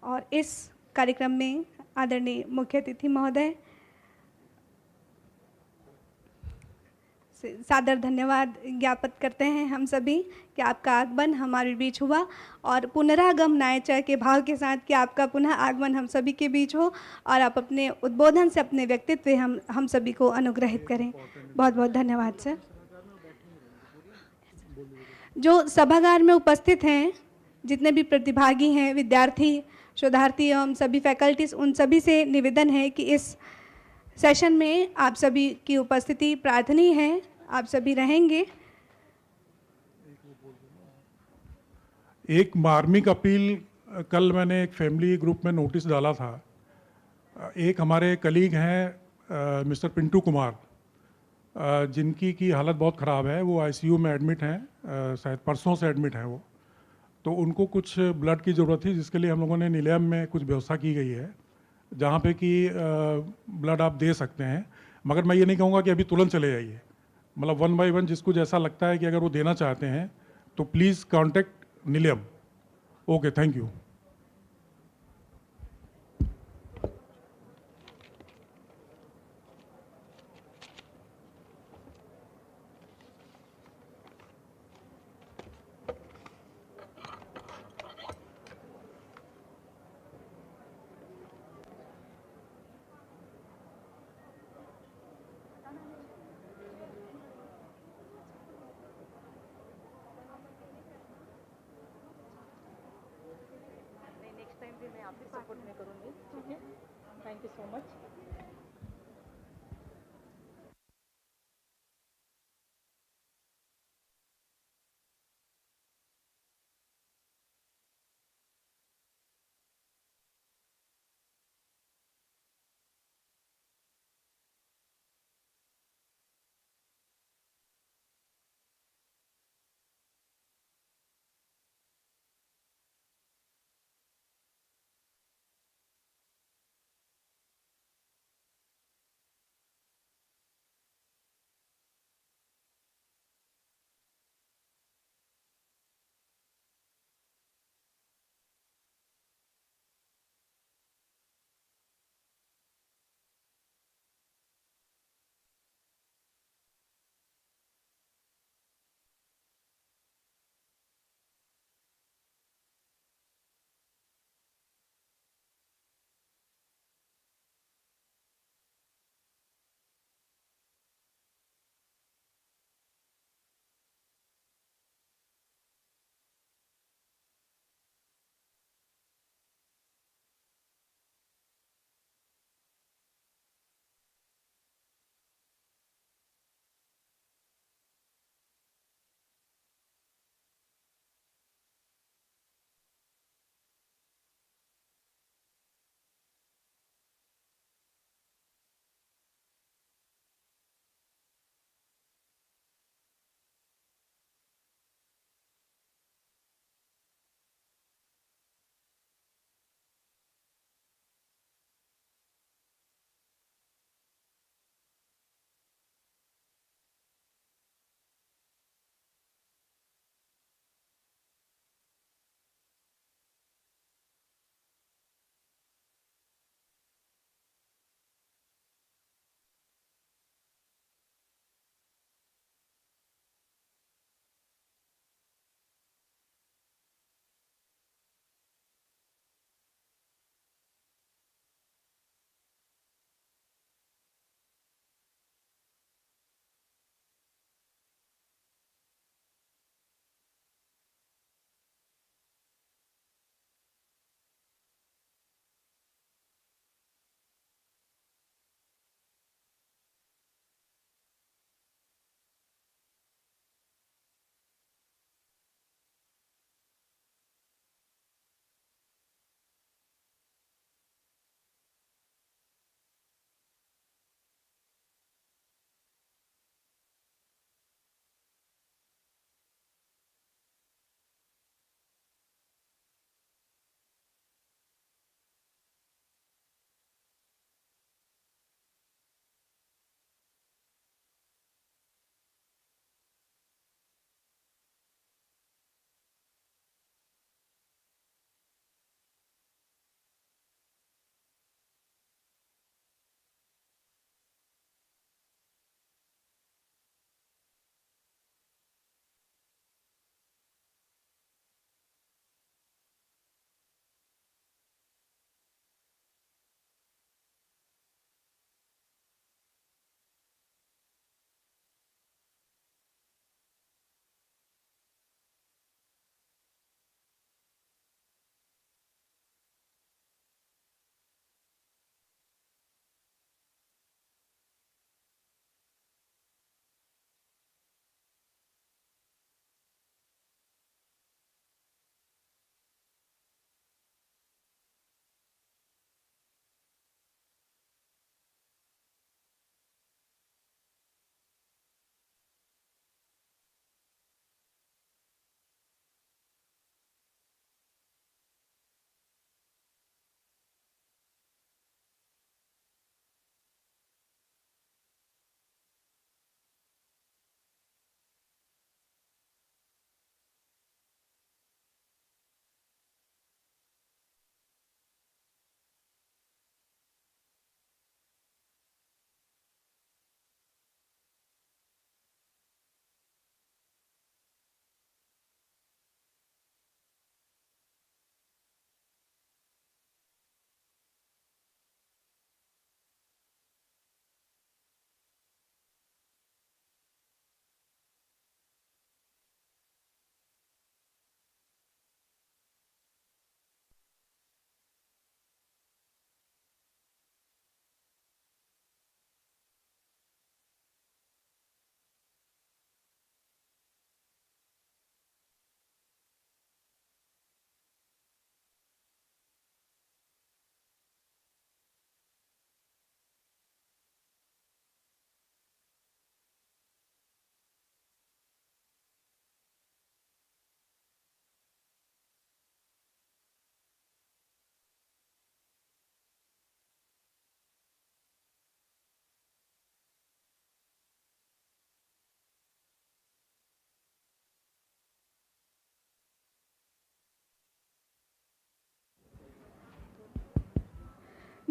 [SPEAKER 1] और इस कार्यक्रम में आदरणीय मुख्य अतिथि महोदय सादर धन्यवाद ज्ञापित करते हैं हम सभी कि आपका आगमन हमारे बीच हुआ, और पुनरागम नायचा के भाव के साथ कि आपका पुनः आगमन हम सभी के बीच हो और आप अपने उद्बोधन से अपने व्यक्तित्व हम सभी को अनुग्रहित करें। बहुत बहुत धन्यवाद सर। जो सभागार में उपस्थित हैं, जितने भी प्रतिभागी हैं, विद्यार्थी, शोधार्थी एवं सभी फैकल्टीज, उन सभी से निवेदन है कि इस सेशन में आप सभी की उपस्थिति प्रार्थनीय है। आप सभी रहेंगे।
[SPEAKER 9] एक मार्मिक अपील, कल मैंने एक फैमिली ग्रुप में नोटिस डाला था। एक हमारे कलीग हैं मिस्टर पिंटू कुमार, जिनकी की हालत बहुत ख़राब है, वो आईसीयू में एडमिट हैं, शायद परसों से एडमिट हैं वो। तो उनको कुछ ब्लड की ज़रूरत थी, जिसके लिए हम लोगों ने निलयम में कुछ व्यवस्था की गई है, जहाँ पे कि ब्लड आप दे सकते हैं। मगर मैं ये नहीं कहूँगा कि अभी तुरंत चले जाइए, मतलब 1 बाय 1 जिसको जैसा लगता है कि अगर वो देना चाहते हैं तो please contact Nilayam. Okay, thank you.
[SPEAKER 3] Next time भी मैं आपके सपोर्ट में करूँगी। ठीक है, थैंक यू सो मच।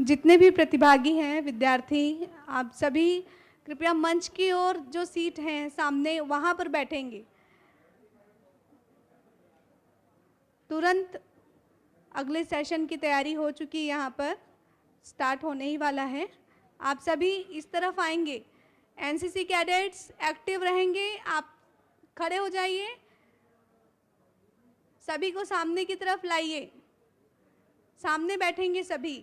[SPEAKER 1] जितने भी प्रतिभागी हैं विद्यार्थी, आप सभी कृपया मंच की ओर जो सीट हैं सामने वहाँ पर बैठेंगे। तुरंत अगले सेशन की तैयारी हो चुकी है, यहाँ पर स्टार्ट होने ही वाला है। आप सभी इस तरफ आएंगे। एनसीसी कैडेट्स एक्टिव रहेंगे, आप खड़े हो जाइए, सभी को सामने की तरफ लाइए, सामने बैठेंगे सभी।